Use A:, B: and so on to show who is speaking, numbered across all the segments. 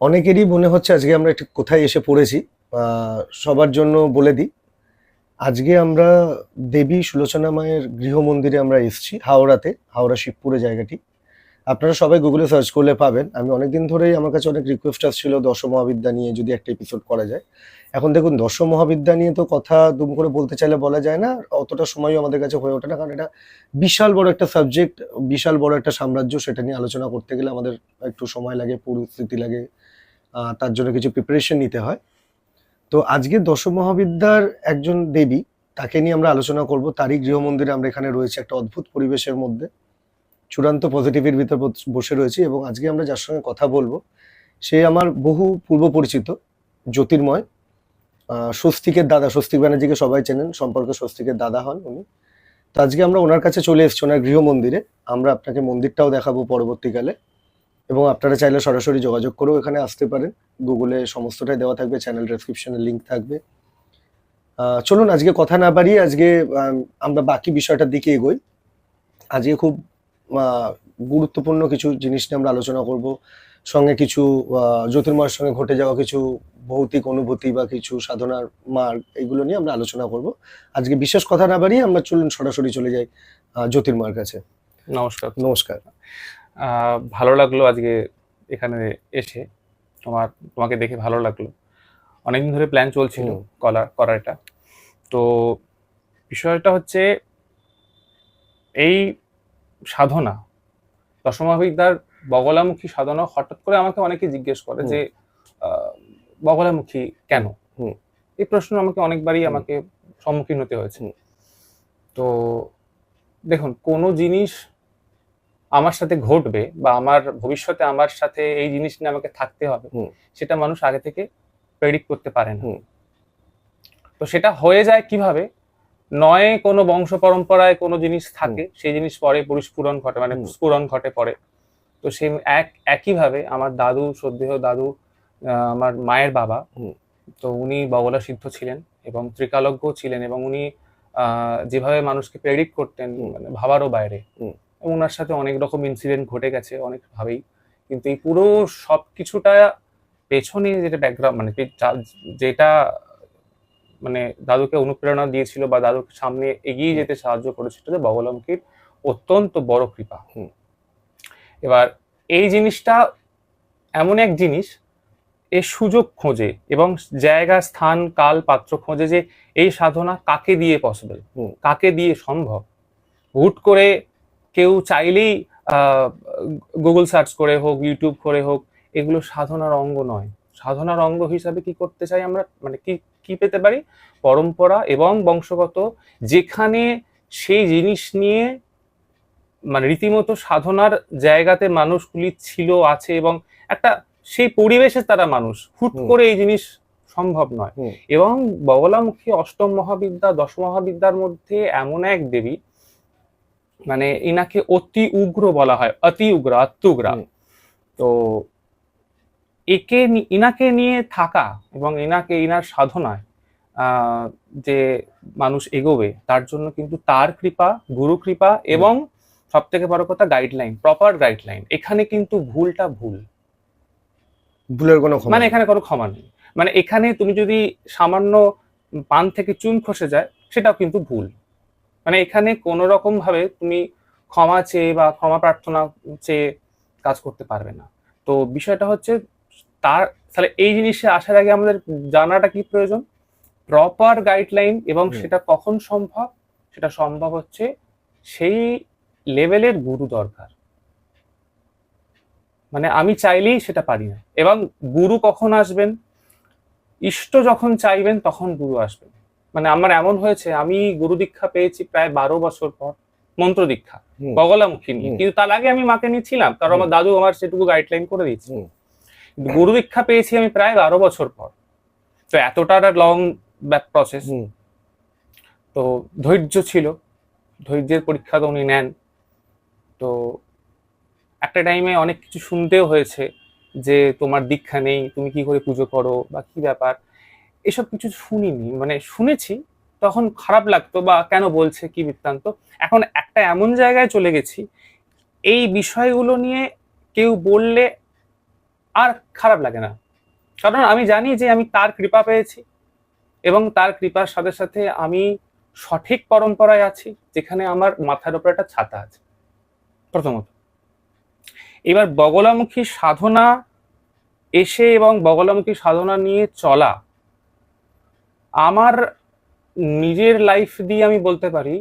A: অনেকেরই মনে হচ্ছে আজকে আমরা একটু কোথায় এসে পড়েছি। সবার জন্য বলে দিই, আজকে আমরা দেবী সুলোচনা মায়ের গৃহ মন্দিরে আমরা এসেছি হাওড়াতে, হাওড়া শিবপুরে জায়গাটি। আপনারা সবাই গুগলে সার্চ করলে পাবেন। আমি অনেকদিন ধরেই আমার কাছে অনেক রিকোয়েস্ট আসছিল দশ মহাবিদ্যা নিয়ে যদি একটা এপিসোড করা যায়। এখন দেখুন, দশ মহাবিদ্যা নিয়ে তো কথা দুম করে বলতে চাইলে বলা যায় না, অতটা সময়ও আমাদের কাছে হয়ে ওঠে না, কারণ এটা বিশাল বড় একটা সাবজেক্ট, বিশাল বড় একটা সাম্রাজ্য। সেটা নিয়ে আলোচনা করতে গেলে আমাদের একটু সময় লাগে, পরিস্থিতি লাগে, তার জন্য কিছু প্রিপারেশন নিতে হয়। তো আজকে দশ মহাবিদ্যার একজন দেবী, তাকে নিয়ে আমরা আলোচনা করব। তারই গৃহমন্দিরে আমরা এখানে রয়েছে একটা অদ্ভুত পরিবেশের মধ্যে, চূড়ান্ত পজিটিভের ভিতর বসে রয়েছি। এবং আজকে আমরা যার সঙ্গে কথা বলবো সে আমার বহু পূর্ব পরিচিত, জ্যোতির্ময়, স্বস্তিকের দাদা। স্বস্তিক ব্যানার্জিকে সবাই চেনেন, সম্পর্কে স্বস্তিকের দাদা হন উনি। তো আজকে আমরা ওনার কাছে চলে এসেছি, ওনার গৃহমন্দিরে। আমরা আপনাকে মন্দিরটাও দেখাবো পরবর্তীকালে, এবং আপনারা চাইলে সরাসরি যোগাযোগ করেও এখানে আসতে পারেন। গুগলে সমস্তটাই দেওয়া থাকবে, চ্যানেল ডেসক্রিপশনে লিঙ্ক থাকবে। চলুন আজকে কথা না বাড়িয়ে আজকে আমরা বাকি বিষয়টার দিকে এগোই। আজকে খুব গুরুত্বপূর্ণ কিছু জিনিস নিয়ে আমরা আলোচনা করব, সঙ্গে কিছু জ্যোতির্ময়ের সঙ্গে ঘটে যাওয়া কিছু ভৌতিক অনুভূতি বা কিছু সাধনার মার্গ, এগুলো নিয়ে আমরা আলোচনা করব। আজকে বিশেষ কথা না বাড়িয়ে আমরা চলুন সরাসরি চলে যাই জ্যোতির্ময়ের কাছে।
B: নমস্কার।
A: নমস্কার।
B: ভালো লাগলো আজকে এখানে এসে, তোমাকে দেখে ভালো লাগলো। অনেকদিন ধরে প্ল্যান চলছিল করার এটা। তো বিষয়টা হচ্ছে এই সাধনা, দশমহাবিদ্যার বগলামুখী সাধনা। হঠাৎ করে আমাকে অনেকে জিজ্ঞেস করে যে বগলামুখী কেন? এই প্রশ্ন আমাকে অনেকবারই আমাকে সম্মুখীন হতে হয়েছে। তো দেখুন, কোনো জিনিস আমার সাথে ঘটবে বা আমার ভবিষ্যতে আমার সাথে এই জিনিস নিয়ে আমাকে থাকতে হবে, সেটা মানুষ আগে থেকে প্রেডিক্ট করতে পারে না। তো সেটা হয়ে যায় কিভাবে? নয় কোনো বংশ পরম্পরায় কোনো জিনিস থাকে, সেই জিনিস পরে পরিস্ফুরণ ঘটে, মানে স্ফুরণ ঘটে পরে। তো সেই একইভাবে আমার দাদু, শ্রদ্ধেয় দাদু, আমার মায়ের বাবা, তো উনি বগলা সিদ্ধ ছিলেন এবং ত্রিকালজ্ঞ ছিলেন, এবং উনি যেভাবে মানুষকে প্রেডিক্ট করতেন, মানে ভাবারও বাইরে। ওনার সাথে অনেক রকম ইনসিডেন্ট ঘটে গেছে অনেক ভাবেই, কিন্তু এই পুরো সবকিছুটা পেছনে যেটা ব্যাকগ্রাউন্ড, মানে যেটা মানে দাদুকে অনুপ্রেরণা দিয়েছিল বা দাদুকে সামনে এগিয়ে যেতে সাহায্য করেছিল, যে বগলামুখীর অত্যন্ত বড় কৃপা। এবার এই জিনিসটা এমন এক জিনিস, এর সুযোগ খোঁজে এবং জায়গা, স্থান, কাল, পাত্র খোঁজে, যে এই সাধনা কাকে দিয়ে পসিবল, কাকে দিয়ে সম্ভব। হুট করে কেউ চাইলেই গুগল সার্চ করে হোক, ইউটিউব করে হোক, এগুলো সাধনার অঙ্গ নয়। সাধনার অঙ্গ হিসাবে কি করতে চাই আমরা, মানে কি পেতে পারি? পরম্পরা এবং বংশগত, যেখানে সেই জিনিস নিয়ে মানে রীতিমতো সাধনার জায়গাতে মানুষগুলি ছিল, আছে, এবং একটা সেই পরিবেশে তারা মানুষ। হুট করে এই জিনিস সম্ভব নয়। এবং বগলামুখী অষ্টম মহাবিদ্যা, দশ মহাবিদ্যার মধ্যে এমন এক দেবী, মানে ইনাকে অতি উগ্র বলা হয়, অতি উগ্র, অত্যুগ্রা। তো ইনাকে নিয়ে থাকা এবং ইনার সাধনায় যে মানুষ এগোবে, তার জন্য কিন্তু তার কৃপা, গুরু কৃপা, এবং সব থেকে বড় কথা গাইডলাইন, প্রপার গাইডলাইন। এখানে কিন্তু ভুলটা ভুলের কোনো মানে এখানে কোনো ক্ষমা নেই। মানে এখানে তুমি যদি সামান্য পান থেকে চুন খসে যায়, সেটাও কিন্তু ভুল। মানে এখানে কোনো রকম ভাবে তুমি ক্ষমা চেয়ে বা ক্ষমা প্রার্থনা চেয়ে কাজ করতে পারবে না। তো বিষয়টা হচ্ছে তাহলে এই জিনিসে আসার আগে আমাদের জানাটা কি প্রয়োজন? Proper guideline. এবং সেটা কখন সম্ভব? সেটা সম্ভব হচ্ছে সেই লেভেলের গুরু দরকার। মানে আমি চাইলেই সেটা পারি না। এবং গুরু কখন আসবেন? ইষ্ট যখন চাইবেন তখন গুরু আসবেন। মানে আমার এমন হয়েছে, আমি গুরু দীক্ষা পেয়েছি প্রায় 12 বছর পর, মন্ত্র দীক্ষা বগলামুখী নিয়ে। কিন্তু তার আগে আমি মাকে নিয়েছিলাম, কারণ আমার দাদু আমার সেটুকু গাইডলাইন করে দিয়েছে। গুরু দীক্ষা পেয়েছি আমি প্রায় 12 বছর পর। তো এতটা লং প্রসেস। তো ধৈর্য ছিল, ধৈর্যের পরীক্ষা তো উনি নেন। তো একটা টাইমে অনেক কিছু শুনতেও হয়েছে, যে তোমার দীক্ষা নেই, তুমি কি করে পুজো করো বা কি ব্যাপার। এসব কিছু শুনিনি, মানে শুনেছি, তখন খারাপ লাগতো, বা কেন বলছে, কি বৃত্তান্ত। এখন একটা এমন জায়গায় চলে গেছি, এই বিষয়গুলো নিয়ে কেউ বললে আর খারাপ লাগে না, কারণ আমি জানি যে আমি তার কৃপা পেয়েছি এবং তার কৃপার সাথে সাথে আমি সঠিক পরম্পরায় আছি, যেখানে আমার মাথার উপর একটা ছাতা আছে প্রথমত। এবার বগলামুখী সাধনা এসে এবং বগলামুখী সাধনা নিয়ে চলা, আমার নিজের লাইফ দিয়ে আমি বলতে পারি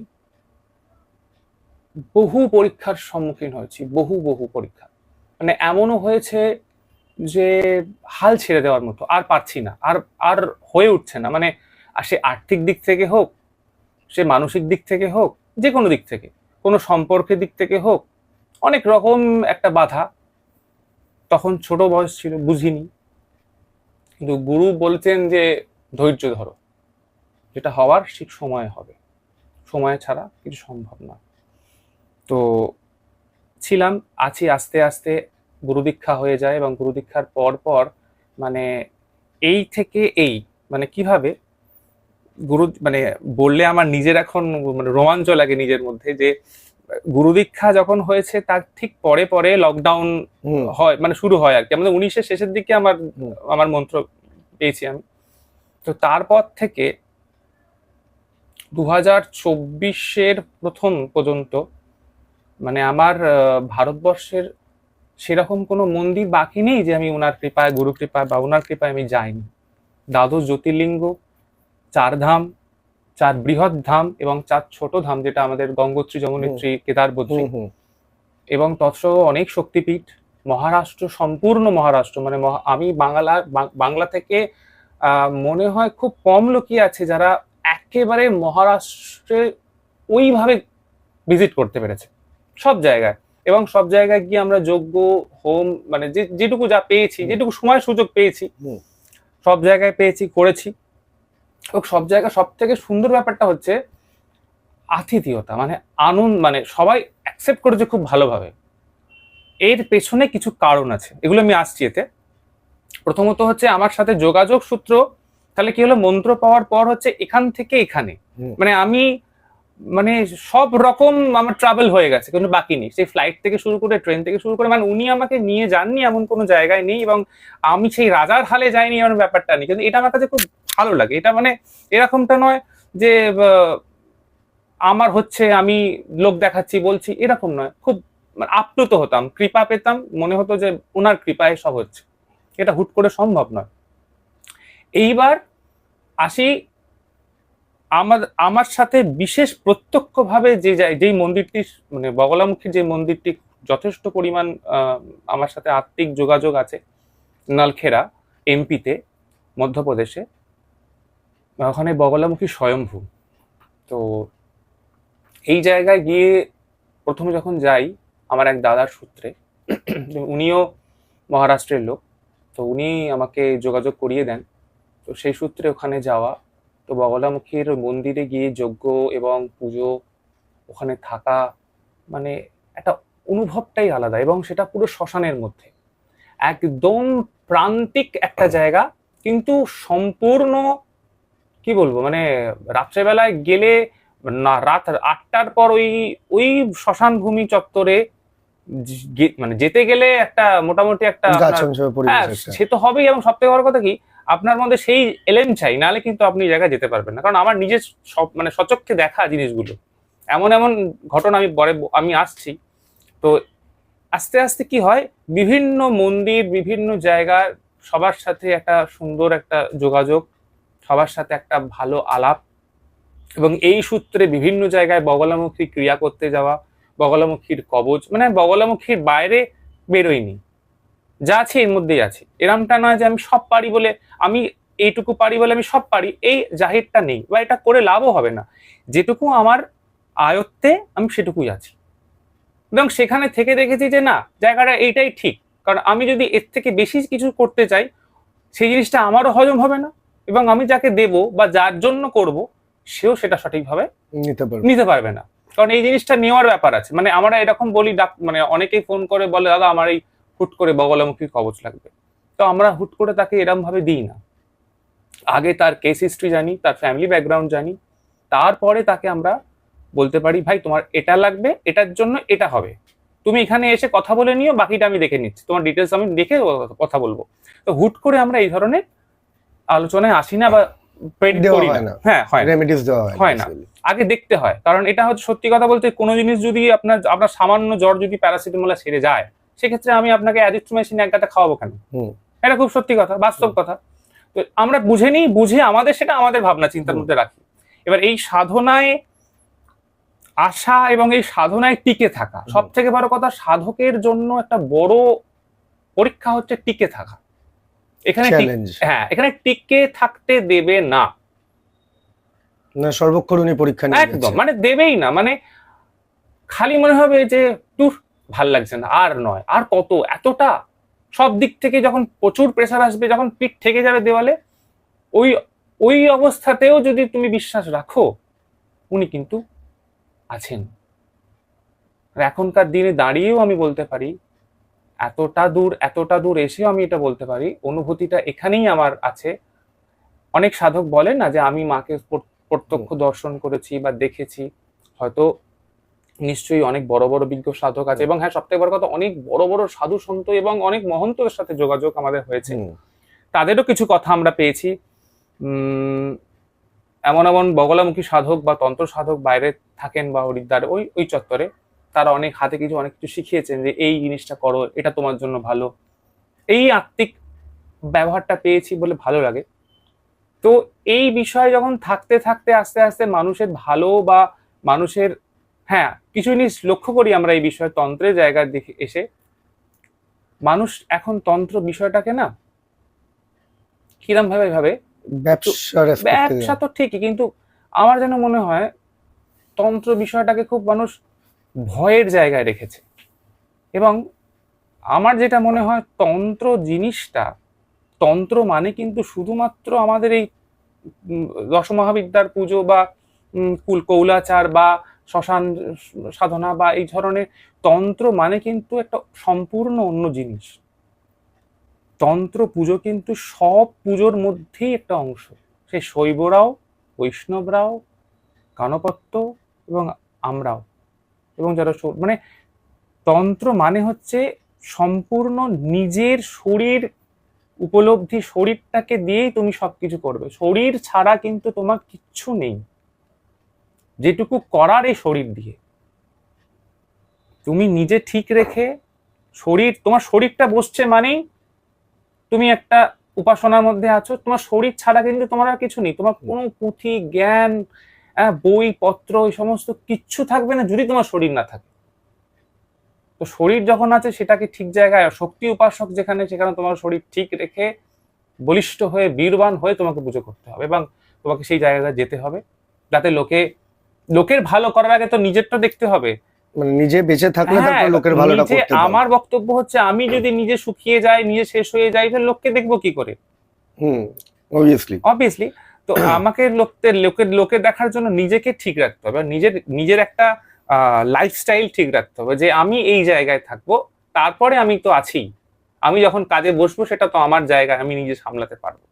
B: বহু পরীক্ষার সম্মুখীন হয়েছি, বহু বহু পরীক্ষা। মানে এমনও হয়েছে যে হাল ছেড়ে দেওয়ার মতো, আর পারছি না, আর আর হয়ে উঠছে না। মানে আর সে আর্থিক দিক থেকে হোক, সে মানসিক দিক থেকে হোক, যে কোনো দিক থেকে, কোনো সম্পর্কের দিক থেকে হোক, অনেক রকম একটা বাধা। তখন ছোট বয়স ছিল, বুঝিনি, কিন্তু গুরু বলতেন যে ধৈর্য ধরো, যেটা হওয়ার ঠিক সময়ে হবে, সময় ছাড়া কিছু সম্ভব না। তো ছিলাম, আছি, আস্তে আস্তে গুরু দীক্ষা হয়ে যায় এবং গুরু দীক্ষার পর পর মানে এই থেকে এই মানে কিভাবে গুরু মানে বললে আমার নিজের এখন মানে রোমাঞ্চ লাগে নিজের মধ্যে, যে গুরু দীক্ষা যখন হয়েছে তার ঠিক পরে পরে লকডাউন হয়, মানে শুরু হয় আর কি, আমাদের 19-এর শেষের দিকে আমার মন্ত্র পেয়েছি আমি। তো তারপর থেকে 2024-এর প্রথম পর্যন্ত মানে আমার ভারতবর্ষের সেরকম কোনো মন্দির বাকি নেই যে আমি ওনার কৃপায়, গুরু কৃপায় বা ওনার কৃপায় আমি যাইনি। দ্বাদশ জ্যোতির্লিঙ্গ, 4 ধাম, 4 বৃহৎ ধাম এবং 4 ছোট ধাম, যেটা আমাদের গঙ্গোত্রী, যমুনোত্রী, কেদার, বদ্রী, এবং তৎসহ অনেক শক্তিপীঠ। মহারাষ্ট্র, সম্পূর্ণ মহারাষ্ট্র, মানে আমি বাংলা থেকে মনে হয় খুব কম লোকই আছে যারা একেবারে মহারাষ্ট্রে ওইভাবে ভিজিট করতে পেরেছে সব জায়গায়। এবং সব জায়গায় গিয়ে আমরা যজ্ঞ, হোম, মানে যেটুকু যা পেয়েছি, যেটুকু সময় সুযোগ পেয়েছি, সব জায়গায় পেয়েছি, করেছি। এবং সব জায়গায় সব থেকে সুন্দর ব্যাপারটা হচ্ছে আতিথেয়তা, মানে আনন্দ, মানে সবাই অ্যাকসেপ্ট করেছে খুব ভালোভাবে। এর পেছনে কিছু কারণ আছে, এগুলো আমি আসছি এতে। প্রথমত হচ্ছে আমার সাথে যোগাযোগ সূত্র, তাহলে কি হলো, মন্ত্র পাওয়ার পর হচ্ছে এখান থেকে এখানে, মানে আমি মানে সব রকম আমার ট্রাভেল হয়ে গেছে, কিন্তু বাকি নেই। সেই ফ্লাইট থেকে শুরু করে, ট্রেন থেকে শুরু করে, মানে উনি আমাকে নিয়ে যাননি এমন কোনো জায়গায় নেই, এবং আমি সেই রাজার হালে যাইনি এমন ব্যাপারটা নেই। কিন্তু এটা আমার কাছে খুব ভালো লাগে। এটা মানে এরকমটা নয় যে আমার হচ্ছে আমি লোক দেখাচ্ছি বলছি, এরকম নয়। খুব আপ্লুত হতাম, কৃপা পেতাম, মনে হতো যে ওনার কৃপায় সব হচ্ছে। এটা হুট করে সম্ভব নয়। এইবার আসি আমার সাথে বিশেষ প্রত্যক্ষভাবে যেই মন্দিরটি, মানে বগলামুখীর যে মন্দিরটি যথেষ্ট পরিমাণ আমার সাথে আত্মিক যোগাযোগ আছে, নলখেরা, এমপিতে, মধ্যপ্রদেশে, ওখানে বগলামুখী স্বয়ম্ভু। তো এই জায়গায় গিয়ে প্রথমে যখন যাই আমার এক দাদার সূত্রে, উনিও মহারাষ্ট্রের লোক, তো উনি আমাকে যোগাযোগ করিয়ে দেন। তো সেই সূত্রে ওখানে যাওয়া, তো বগলামুখীর মন্দিরে গিয়ে যজ্ঞ এবং পুজো, ওখানে থাকা, মানে একটা অনুভবটাই আলাদা, এবং সেটা পুরো শ্মশানের মধ্যে, একদম প্রান্তিক একটা জায়গা, কিন্তু সম্পূর্ণ কি বলবো, মানে রাত্রেবেলায় গেলে না, রাত 8টার পর ওই ওই শ্মশান ভূমি চত্বরে মানে যেতে গেলে একটা মোটামুটি একটা সে তো হবেই। এবং সব থেকে বড় কথা কি, আপনার মধ্যে সেই এলেম চাই, নাহলে কিন্তু আপনি জায়গায় যেতে পারবেন না। কারণ আমার নিজের সব মানে সচক্ষে দেখা জিনিসগুলো, এমন এমন ঘটনা আমি আসছি। তো আস্তে আস্তে কি হয়, বিভিন্ন মন্দির, বিভিন্ন জায়গায় সবার সাথে একটা সুন্দর একটা যোগাযোগ, সবার সাথে একটা ভালো আলাপ, এবং এই সূত্রে বিভিন্ন জায়গায় বগলামুখী ক্রিয়া করতে যাওয়া, বগলামুখীর কবচ, মানে বগলামুখীর বাইরে বেরোয়নি, যা আছে এর মধ্যেই আছে। এরমটা নয় যে আমি সব পারি বলে, আমি এইটুকু পারি বলে আমি সব পারি, এই জাহিরটা নেই, বা এটা করে লাভও হবে না। যেটুকু আমার আয়ত্তে আমি সেটুকুই আছি। এবং সেখানে থেকে দেখেছি যে না, জায়গাটা এইটাই ঠিক। কারণ আমি যদি এর থেকে বেশি কিছু করতে চাই, সেই জিনিসটা আমারও হজম হবে না, এবং আমি যাকে দেব বা যার জন্য করব সেও সেটা সঠিকভাবে নিতে পারবে না। কারণ এই জিনিসটা নেওয়ার ব্যাপার আছে। মানে আমরা এরকম বলি, মানে অনেকেই ফোন করে বলে, দাদা আমার এই হুট করে বগলামুখীর কবচ লাগবে। তো আমরা হুট করে তাকে এরম ভাবে দিই না। আগে তার কেস হিস্ট্রি জানি, তার ফ্যামিলি ব্যাকগ্রাউন্ড জানি, তারপরে তাকে আমরা বলতে পারি, ভাই তোমার এটা লাগবে, এটার জন্য এটা হবে, তুমি এখানে এসে কথা বলে নিও, বাকিটা আমি দেখে নিচ্ছি, তোমার ডিটেলস আমি দেখে কথা বলবো। তো হুট করে আমরা এই ধরনের আলোচনায় আসি না বা প্রেডিক্ট
A: দেওয়া
B: করি
A: হয়
B: না।
A: না,
B: হ্যাঁ, হয় না,
A: রেমেডিস দেওয়া হয়
B: হয় না। আগে দেখতে হয়, কারণ এটা হচ্ছে সত্যি কথা বলতে, কোনো জিনিস যদি আপনার সামান্য জ্বর যদি প্যারাসিটামল সেরে যায়, সেক্ষেত্রে আমি আপনাকে অ্যাজিথ্রোমাইসিন এক গাদা খাওয়াবো কেন? এটা খুব সত্যি কথা, বাস্তব কথা। তো আমরা বুঝে নিই, বুঝে আমাদের সেটা আমাদের ভাবনা চিন্তার মধ্যে রাখি। এবার এই সাধনায় আসা এবং এই সাধনায় টিকে থাকা, সব থেকে বড় কথা, সাধকের জন্য একটা বড় পরীক্ষা হচ্ছে টিকে থাকা। এখানে হ্যাঁ, এখানে টিকে থাকতে দেবে না,
A: না সর্বক্ষণ উনি পরীক্ষা নিয়ে
B: একদম, মানে দেবেই না। মানে খালি মনে হবে যে টুর ভাল লাগছে না, আর নয়, আর কত, এতটা সব দিক থেকে যখন প্রচুর প্রেসার আসবে, যখন পিঠ ঠেকে যাবে দেওয়ালে, ওই ওই অবস্থাতেও যদি তুমি বিশ্বাস রাখো, উনি কিন্তু আছেন। আর এখনকার দিনে দাঁড়িয়েও আমি বলতে পারি, এতটা দূর এসেও আমি এটা বলতে পারি, অনুভূতিটা এখানেই আমার আছে। অনেক সাধক বলে না যে আমি মাকে প্রত্যক্ষ দর্শন করেছি বা দেখেছি, হয়তো নিশ্চয়ই অনেক বড় বড় বিজ্ঞ সাধক আছে, এবং হ্যাঁ, সবথেকে বড় কথা, অনেক বড় বড় সাধু সন্ত এবং অনেক মহন্তের সাথে যোগাযোগ আমাদের হয়েছে, তাদেরও কিছু কথা আমরা পেয়েছি। এমন এমন বগলামুখী সাধক বা তন্ত্র সাধক বাইরে থাকেন বা হরিদ্বার ওই চত্বরে, তারা অনেক হাতে অনেক কিছু শিখিয়েছেন যে এই জিনিসটা করো, এটা তোমার জন্য ভালো। এই আত্মিক ব্যবহারটা পেয়েছি বলে ভালো লাগে। তো এই বিষয়ে যখন থাকতে থাকতে আস্তে আস্তে মানুষের ভালো বা মানুষের, হ্যাঁ, কিছু জিনিস লক্ষ্য করি আমরা এই বিষয়ে, তন্ত্রের জায়গার দিকে এসে মানুষ এখন তন্ত্র বিষয়টাকে না কিরম ভাবে ব্যবসা তো ঠিকই, কিন্তু আমার যেন মনে হয় তন্ত্র বিষয়টাকে খুব মানুষ ভয়ের জায়গায় রেখেছে। এবং আমার যেটা মনে হয়, তন্ত্র জিনিসটা, তন্ত্র মানে কিন্তু শুধুমাত্র আমাদের এই দশমহাবিদ্যার পুজো বা কৌলাচার বা শ্মশান সাধনা বা এই ধরনের, তন্ত্র মানে কিন্তু একটা সম্পূর্ণ অন্য জিনিস। তন্ত্র পুজো কিন্তু সব পুজোর মধ্যেই একটা অংশ, সে শৈবরাও, বৈষ্ণবরাও, গাণপত্য এবং আমরাও, এবং যারা মানে তন্ত্র মানে হচ্ছে সম্পূর্ণ নিজের শরীর উপলব্ধি, শরীরটাকে দিয়েই তুমি সবকিছু করবে, শরীর ছাড়া কিন্তু তোমার কিচ্ছু নেই, যেটুকু করার এই শরীর দিয়ে। তুমি নিজে ঠিক রেখে তোমার শরীরটা বসছে মানেই তুমি একটা উপাসনার মধ্যে আছো। তোমার শরীর ছাড়া কিন্তু তোমার আর কিছু নেই, তোমার কোনো পুঁথি জ্ঞান, বই পত্র, এই সমস্ত কিচ্ছু থাকবে না যদি তোমার শরীর না থাকে। তো শরীর যখন আছে, সেটাকে ঠিক জায়গায়, শক্তি উপাসক যেখানে, সেখানে তোমার শরীর ঠিক রেখে বলিষ্ঠ হয়ে বীরবান হয়ে তোমাকে পুজো করতে হবে, এবং তোমাকে সেই জায়গায় যেতে হবে, যাতে লোকের ভালো করার আগে তো নিজেরটা দেখতে হবে।
A: মানে নিজে বেঁচে থাকলে তারপর লোকের ভালোটা করতে হবে।
B: আমার বক্তব্য হচ্ছে, আমি যদি নিজে শুকিয়ে যাই, নিজে শেষ হয়ে যাই, তাহলে লোককে দেখবো কি করে? অবভিয়াসলি। তো আমাকে লোকে দেখার জন্য নিজেকে ঠিক রাখতে হবে, নিজের একটা লাইফস্টাইল ঠিক রাখতে হবে, যে আমি এই জায়গায় থাকবো, তারপরে আমি তো আছি, আমি যখন কাজে বসবো সেটা তো আমার জায়গায়, আমি নিজে সামলাতে পারবো।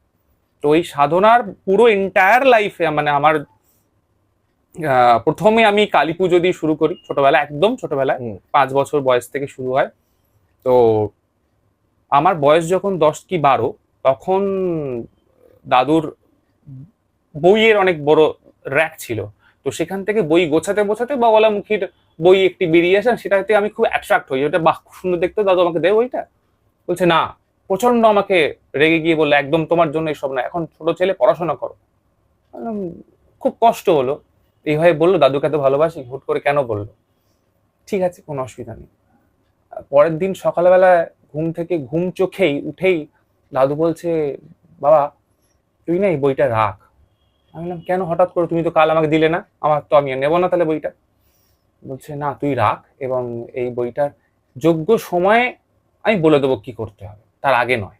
B: তো এই সাধনার পুরো এন্টায়ার লাইফে, মানে আমার প্রথমে আমি কালী পুজো দিয়ে শুরু করি, ছোটবেলায়, একদম ছোটবেলায় 5 বছর বয়স থেকে শুরু হয়। তো আমার বয়স যখন 10 কি 12, তখন দাদুর বইয়ের অনেক বড় র্যাক ছিল, তো সেখান থেকে বই গোছাতে গোছাতে বগলামুখীর বই একটি বেরিয়ে আসে, সেটাতে আমি খুব অ্যাট্রাক্ট হই, ওটা বাহ, খুব সুন্দর দেখতে, দাদু আমাকে দে বইটা। বলছে না, প্রচন্ড আমাকে রেগে গিয়ে বললো, একদম তোমার জন্য এসব না, এখন ছোট ছেলে, পড়াশোনা করো। খুব কষ্ট হলো, এইভাবে বললো, দাদুকে এত ভালোবাসি, হুট করে কেন বললো। ঠিক আছে, কোনো অসুবিধা নেই। পরের দিন সকালবেলা ঘুম চোখেই উঠেই দাদু বলছে, বাবা তুই না এই বইটা রাখ। আমি বললাম, কেন হঠাৎ করে, তুমি তো কাল আমাকে দিলে না, আমার তো আমি নেবো না তাহলে বইটা। বলছে না, তুই রাখ, এবং এই বইটার যোগ্য সময়ে আমি বলে দেবো কি করতে হবে, তার আগে নয়।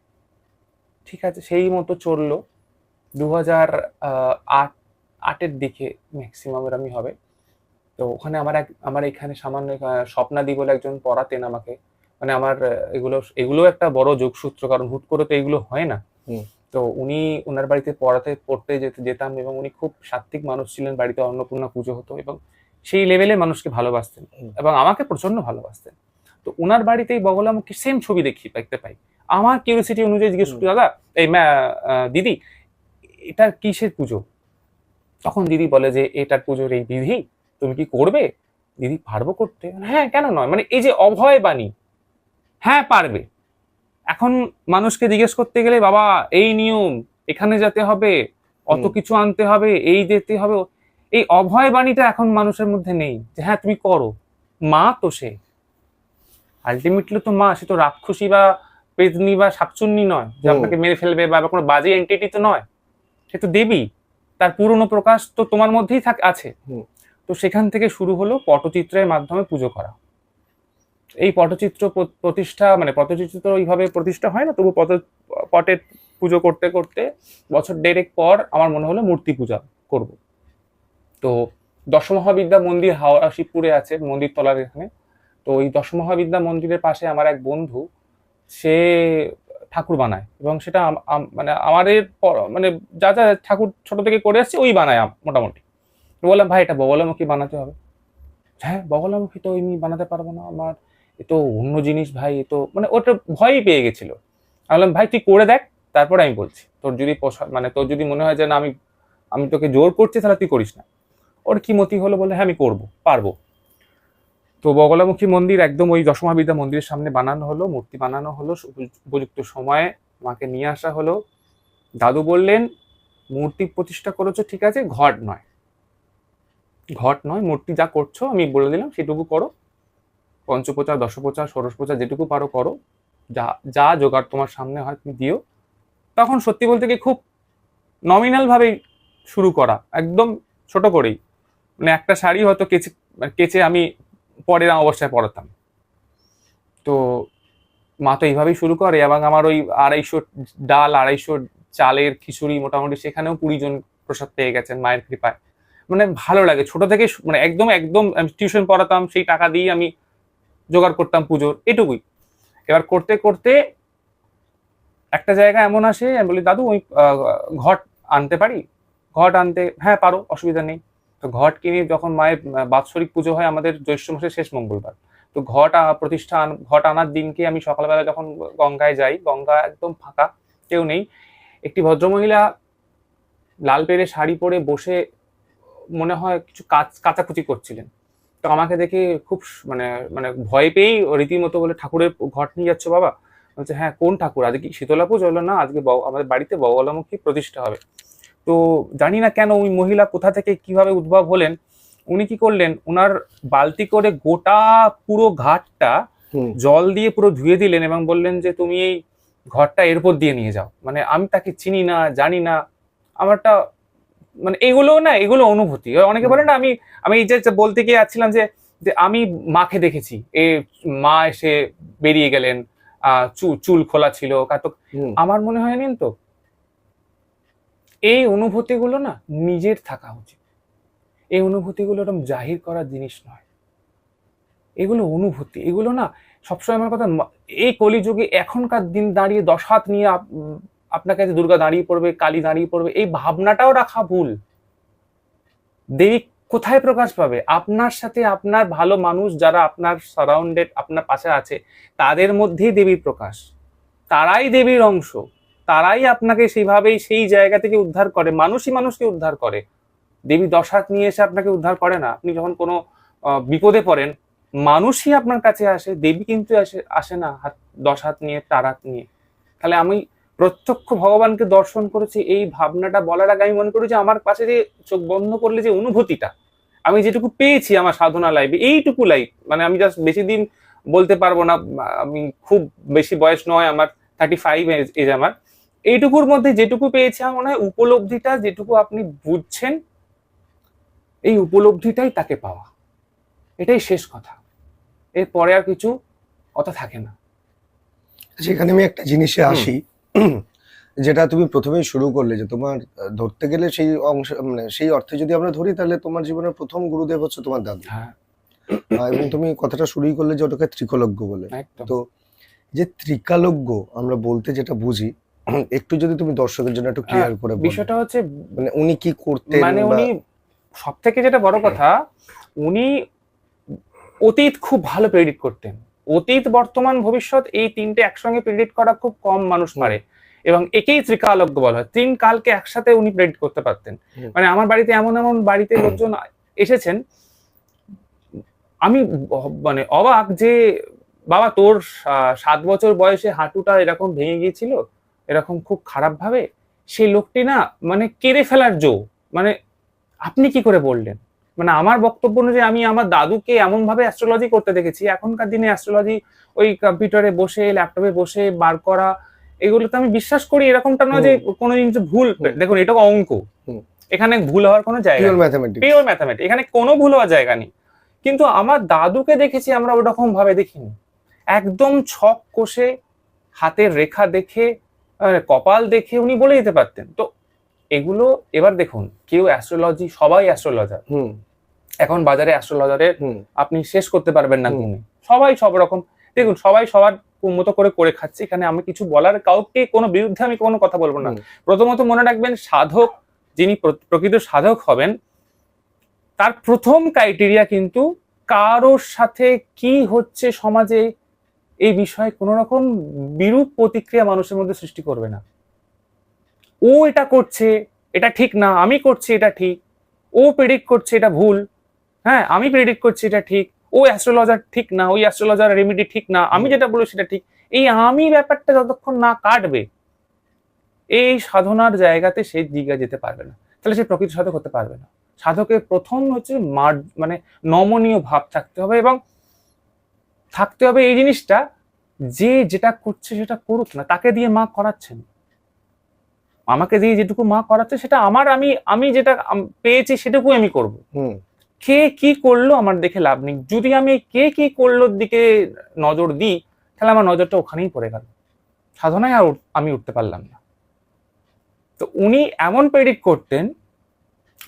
B: ঠিক আছে, সেই মতো চললো। 2008-এর দিকে ম্যাক্সিমাম এরমই হবে। তো ওখানে আমার এখানে সামান্য স্বপ্নাদি বলে একজন পড়াতেন আমাকে, মানে আমার এগুলো একটা বড় যোগসূত্র, কারণ হুট করে তো এগুলো হয় না। তো ওনার বাড়িতে পড়তে যেতাম, এবং উনি খুব সাত্ত্বিক মানুষ ছিলেন, বাড়িতে অন্নপূর্ণা পুজো হতো, এবং সেই লেভেলে মানুষকে ভালোবাসতেন, এবং আমাকে প্রচন্ড ভালোবাসতেন। তো ওনার বাড়িতেই বগলামুখী সেম ছবি দেখতে পাই। আমার কিউরিওসিটি অনুযায়ী জিজ্ঞেস করি, দাদা এই দিদি এটার কিসের পুজো? তখন দিদি বলে যে এটার পুজোর এই বিধি, তুমি কি করবে? দিদি পারবো করতে? হ্যাঁ, কেন নয়। মানে এই যে অভয় বাণী, হ্যাঁ পারবে। এখন মানুষকে জিজ্ঞেস করতে গেলে বাবা এই নিয়ম, এখানে যেতে হবে, অত কিছু আনতে হবে, এই যেতে হবে, এই অভয় বাণীটা এখন মানুষের মধ্যে নেই যে হ্যাঁ তুমি করো। মা তো সে আলটিমেটলি তো মা, সে তো রাক্ষসী বা পেতনি বা শাকচুন্নি নয় যে আপনাকে মেরে ফেলবে, বা কোনো বাজে এন্টিটি তো নয়, সে তো দেবী। তার পুরনো প্রকাশ তো তোমার মধ্যেই আছে। তো সেখান থেকে শুরু হলো পটচিত্রের মাধ্যমে পুজো করা। এই পটচিত্র প্রতিষ্ঠা, মানে পটচিত্র তো ওইভাবে প্রতিষ্ঠা হয় না, তবু পটের পুজো করতে করতে বছর দেড়েক পর আমার মনে হলো মূর্তি পূজা করব। তো দশমহাবিদ্যা মন্দির হাওড়া শিবপুরে আছে, মন্দির তলার এখানে। তো ওই দশমহাবিদ্যা মন্দিরের পাশে আমার এক বন্ধু, সে ঠাকুর বানায়, এবং সেটা মানে আমাদের মানে যা যা ঠাকুর ছোট থেকে করে আসছে ওই বানায় মোটামুটি। বললাম ভাই এটা বগলামুখী বানাতে হবে। হ্যাঁ বগলামুখী তো আমি বানাতে পারবো না, আমার এ তো অন্য জিনিস ভাই, এ তো মানে ওটা ভয়ই পেয়ে গেছিল। আমি বললাম ভাই তুই করে দেখ, তারপরে আমি বলছি। তোর যদি মানে তোর যদি মনে হয় যে না আমি তোকে জোর করছি, তাহলে তুই করিস না। ওর কি মতি হলো, বলে হ্যাঁ আমি করবো, পারবো। তো বগলামুখী মন্দির একদম ওই দশমহাবিদ্যা মন্দিরের সামনে বানানো হলো, মূর্তি বানানো হলো, উপযুক্ত সময়ে মাকে নিয়ে আসা হলো। দাদু বললেন মূর্তি প্রতিষ্ঠা করেছো ঠিক আছে, ঘট নয় মূর্তি যা করছো আমি বলে দিলাম সেটুকু করো, পঞ্চপ্রচার দশপ্রচার ষোড়শপ্রচার যেটুকু পারো করো, যা যা জোগাড় তোমার সামনে হয় তুমি দিও। তখন সত্যি বলতে কি খুব নমিনাল ভাবেই শুরু করা, একদম ছোট করেই। মানে একটা শাড়ি হয়তো কেচে আমি পরের অবস্থায় পরাতাম। তো মা তো এইভাবেই শুরু করে, এবং আমার ওই 250 ডাল 250 চালের খিচুড়ি মোটামুটি সেখানেও 20 জন প্রসাদ পেয়ে গেছেন মায়ের কৃপায়। মানে ভালো লাগে ছোট থেকে, মানে একদম আমি টিউশন পড়াতাম, সেই টাকা দিয়ে আমি জোগাড় করতাম পুজোর, এটুকুই। এবার করতে করতে একটা জায়গা এমন আসে, আমি বলি দাদু ওই ঘট আনতে পারি? ঘট আনতে হ্যাঁ পারো, অসুবিধা নেই। তো ঘট কিনে যখন মায়ের বাৎসরিক পুজো হয় আমাদের জ্যৈষ্ঠ মাসের শেষ মঙ্গলবার, তো ঘট আনার দিনকে আমি সকালবেলা যখন গঙ্গায় যাই, গঙ্গা একদম ফাঁকা, কেউ নেই। একটি ভদ্রমহিলা লাল পেড়ে শাড়ি পরে বসে মনে হয় কিছু কাচাকুচি করছিলেন। তো আমাকে দেখে খুব মানে মানে ভয় পেয়েই রীতিমতো বলে ঠাকুরের ঘট নিয়ে যাচ্ছ বাবা? বলছে হ্যাঁ কোন ঠাকুর, আজকে কি শীতলা পুজো? হলো না, আজকে আমাদের বাড়িতে বগলামুখী প্রতিষ্ঠা হবে। তো জানি না কেন ওই মহিলা কোথা থেকে কিভাবে উদ্ভব হলেন, উনি কি করলেন, ওনার বালতি করে গোটা পুরো ঘাটটা জল দিয়ে পুরো ধুয়ে দিলেন, এবং বললেন যে তুমি এই ঘরটা এরপর দিয়ে নিয়ে যাও। মানে আমি তাকে চিনি না, জানি না, আমারটা মানে এগুলো অনুভূতি। অনেকে বলে না, আমি এই যে বলতে গিয়ে যাচ্ছিলাম যে আমি মাকে দেখেছি, মা এসে বেরিয়ে গেলেন, চুল খোলা ছিল কাতো। আমার মনে হয় নিন তো এই অনুভূতিগুলো না নিজের থাকা উচিত। এই অনুভূতিগুলো এরকম জাহির করার জিনিস নয়, এগুলো অনুভূতি। এগুলো না সবসময় আমার কথা, এই কলিযুগে এখনকার দিন দাঁড়িয়ে 10 হাত নিয়ে আপনার কাছে দুর্গা দাঁড়িয়ে পড়বে, কালী দাঁড়িয়ে পড়বে, এই ভাবনাটাও রাখা ভুল। দেবী কোথায় প্রকাশ পাবে? আপনার সাথে আপনার ভালো মানুষ যারা আপনার সারাউন্ডেড, আপনার পাশে আছে, তাদের মধ্যেই দেবীর প্রকাশ। তারাই দেবীর অংশ, তারাই আপনাকে সেইভাবেই সেই জায়গা থেকে উদ্ধার করে। মানুষই মানুষকে উদ্ধার করে, দেবী 10 হাত নিয়ে এসে আপনাকে উদ্ধার করে না। আপনি যখন কোনো বিপদে পড়েন, মানুষই আপনার কাছে আসে, দেবী কিন্তু আসে না 10 হাত নিয়ে, 4 হাত নিয়ে। তাহলে আমি প্রত্যক্ষ ভগবানকে দর্শন করেছি, এই ভাবনাটা বলার আগে আমি মনে করি যে আমার পাশে যে চোখ বন্ধ করলে যে অনুভূতিটা আমি যেটুকু পেয়েছি আমার সাধনা লাইফে, এইটুকু লাইফ, মানে আমি জাস্ট বেশি দিন বলতে পারবো না, আমি খুব বেশি বয়স নয় আমার, 35 এজ আমার। এইটুকুর মধ্যে যেটুকু পেয়েছি আমার মনে হয় উপলব্ধিটা, যেটুকু আপনি বুঝছেন, এই উপলব্ধিটাই তাকে পাওয়া, এটাই শেষ কথা। এরপরে আর কিছু কথা থাকে না।
A: যেখানে আমি একটা জিনিসে আসি, যেটা তুমি প্রথমেই শুরু করলে, যে তোমার ধরতে গেলে সেই অংশ, মানে সেই অর্থে যদি আমরা ধরি, তাহলে তোমার জীবনের প্রথম গুরুদেব হচ্ছে তোমার দাদু।
B: হ্যাঁ।
A: এবং তুমি কথাটা শুরুই করলে যে ওটাকে ত্রিকলজ্ঞ বলে। তো যে ত্রিকালজ্ঞ আমরা বলতে যেটা বুঝি, একটু যদি তুমি দর্শকের জন্য একটু ক্লিয়ার করে বলো।
B: বিষয়টা হচ্ছে
A: মানে উনি কি করতেন,
B: মানে উনি সবথেকে যেটা বড় কথা, উনি অতীত খুব ভালো প্রেডিক্ট করতেন। অতীত, বর্তমান, ভবিষ্যৎ এই তিনটে একসঙ্গে প্রেডিক্ট করা খুব কম মানুষ পারে, এবং একেই ত্রিকালজ্ঞ বলা হয়। 3 কালকে একসাথে উনি প্রেডিক্ট করতে পারতেন। মানে আমার বাড়িতে এমন এমন বাড়িতে লোকজন এসেছেন, আমি মানে অবাক যে বাবা তোর 7 বছর বয়সে হাঁটুটা এরকম ভেঙে গিয়েছিল এরকম খুব খারাপ ভাবে, সেই লোকটি না মানে কেড়ে ফেলার জো, মানে আপনি কি করে বললেন? মানে আমার বক্তব্য অনুযায়ী আমি আমার দাদুকে এমন ভাবে অ্যাস্ট্রোলজি করতে দেখেছি। এখনকার দিনে অ্যাস্ট্রোলজি ওই কম্পিউটারে বসে, ল্যাপটপে বসে বার করা, এগুলোতে আমি বিশ্বাস করি। এরকমটা নয় যে কোনো জিনিস ভুল। দেখুন, এটা অঙ্ক, এখানে ভুল হওয়ার কোনো জায়গা নেই। পিওর ম্যাথামেটিক্স, এখানে কোনো ভুল হওয়ার জায়গা নেই। কিন্তু আমার দাদুকে দেখেছি আমরা ওরকম ভাবে দেখিনি। একদম ছক কষে হাতের রেখা দেখে, কপাল দেখে উনি বলে দিতে পারতেন। তো এগুলো এবার দেখুন, কেউ অ্যাস্ট্রোলজি, সবাই অ্যাস্ট্রোলজার এখন বাজারে। অ্যাস্ট্রোলজারের আপনি শেষ করতে পারবেন না গুণে। সবাই সব রকম, দেখুন সবাই সবার মতো করে করে খাচ্ছে। এখানে আমি কিছু বলার, কাউকে কোনো বিরুদ্ধে আমি কোনো কথা বলবো না। প্রথমত মনে রাখবেন, সাধক যিনি প্রকৃত সাধক হবেন, তার প্রথম ক্রাইটেরিয়া কিন্তু কারোর সাথে কি হচ্ছে সমাজে এই বিষয়ে কোন রকম বিরূপ প্রতিক্রিয়া মানুষের মধ্যে সৃষ্টি করবে না। ও এটা করছে, এটা ঠিক না, আমি করছি এটা ঠিক। ও প্রেডিক্ট করছে, এটা ভুল। হ্যাঁ, আমি প্রেডিক্ট করছি এটা ঠিক। ও অ্যাস্ট্রোলজার ঠিক না, ওই অ্যাস্ট্রোলজার রেমেডি ঠিক না, আমি যেটা বলি সেটা ঠিক। এই আমি ব্যাপারটা যতক্ষণ না কাটবে, এই সাধনার জায়গাতে সেই দিকে যেতে পারবে না। তাহলে সে প্রকৃত সাধক হতে পারবে না। সাধকের প্রথম হচ্ছে মানে নমনীয় ভাব থাকতে হবে, এবং থাকতে হবে এই জিনিসটা যে যেটা করছে সেটা করুক না, তাকে দিয়ে মা করাচ্ছেন। আমাকে দিয়ে যেটুকু মা করাচ্ছে সেটা আমার, আমি যেটা পেয়েছি সেটুকুই আমি করব। কে কি করলো আমার দেখে লাভ নেই। যদি আমি কে কি করলোর দিকে নজর দিই, তাহলে আমার নজরটা ওখানেই পড়ে গেল, সাধনায় আর আমি উঠতে পারলাম না। তো উনি এমন প্রেডিক্ট করতেন,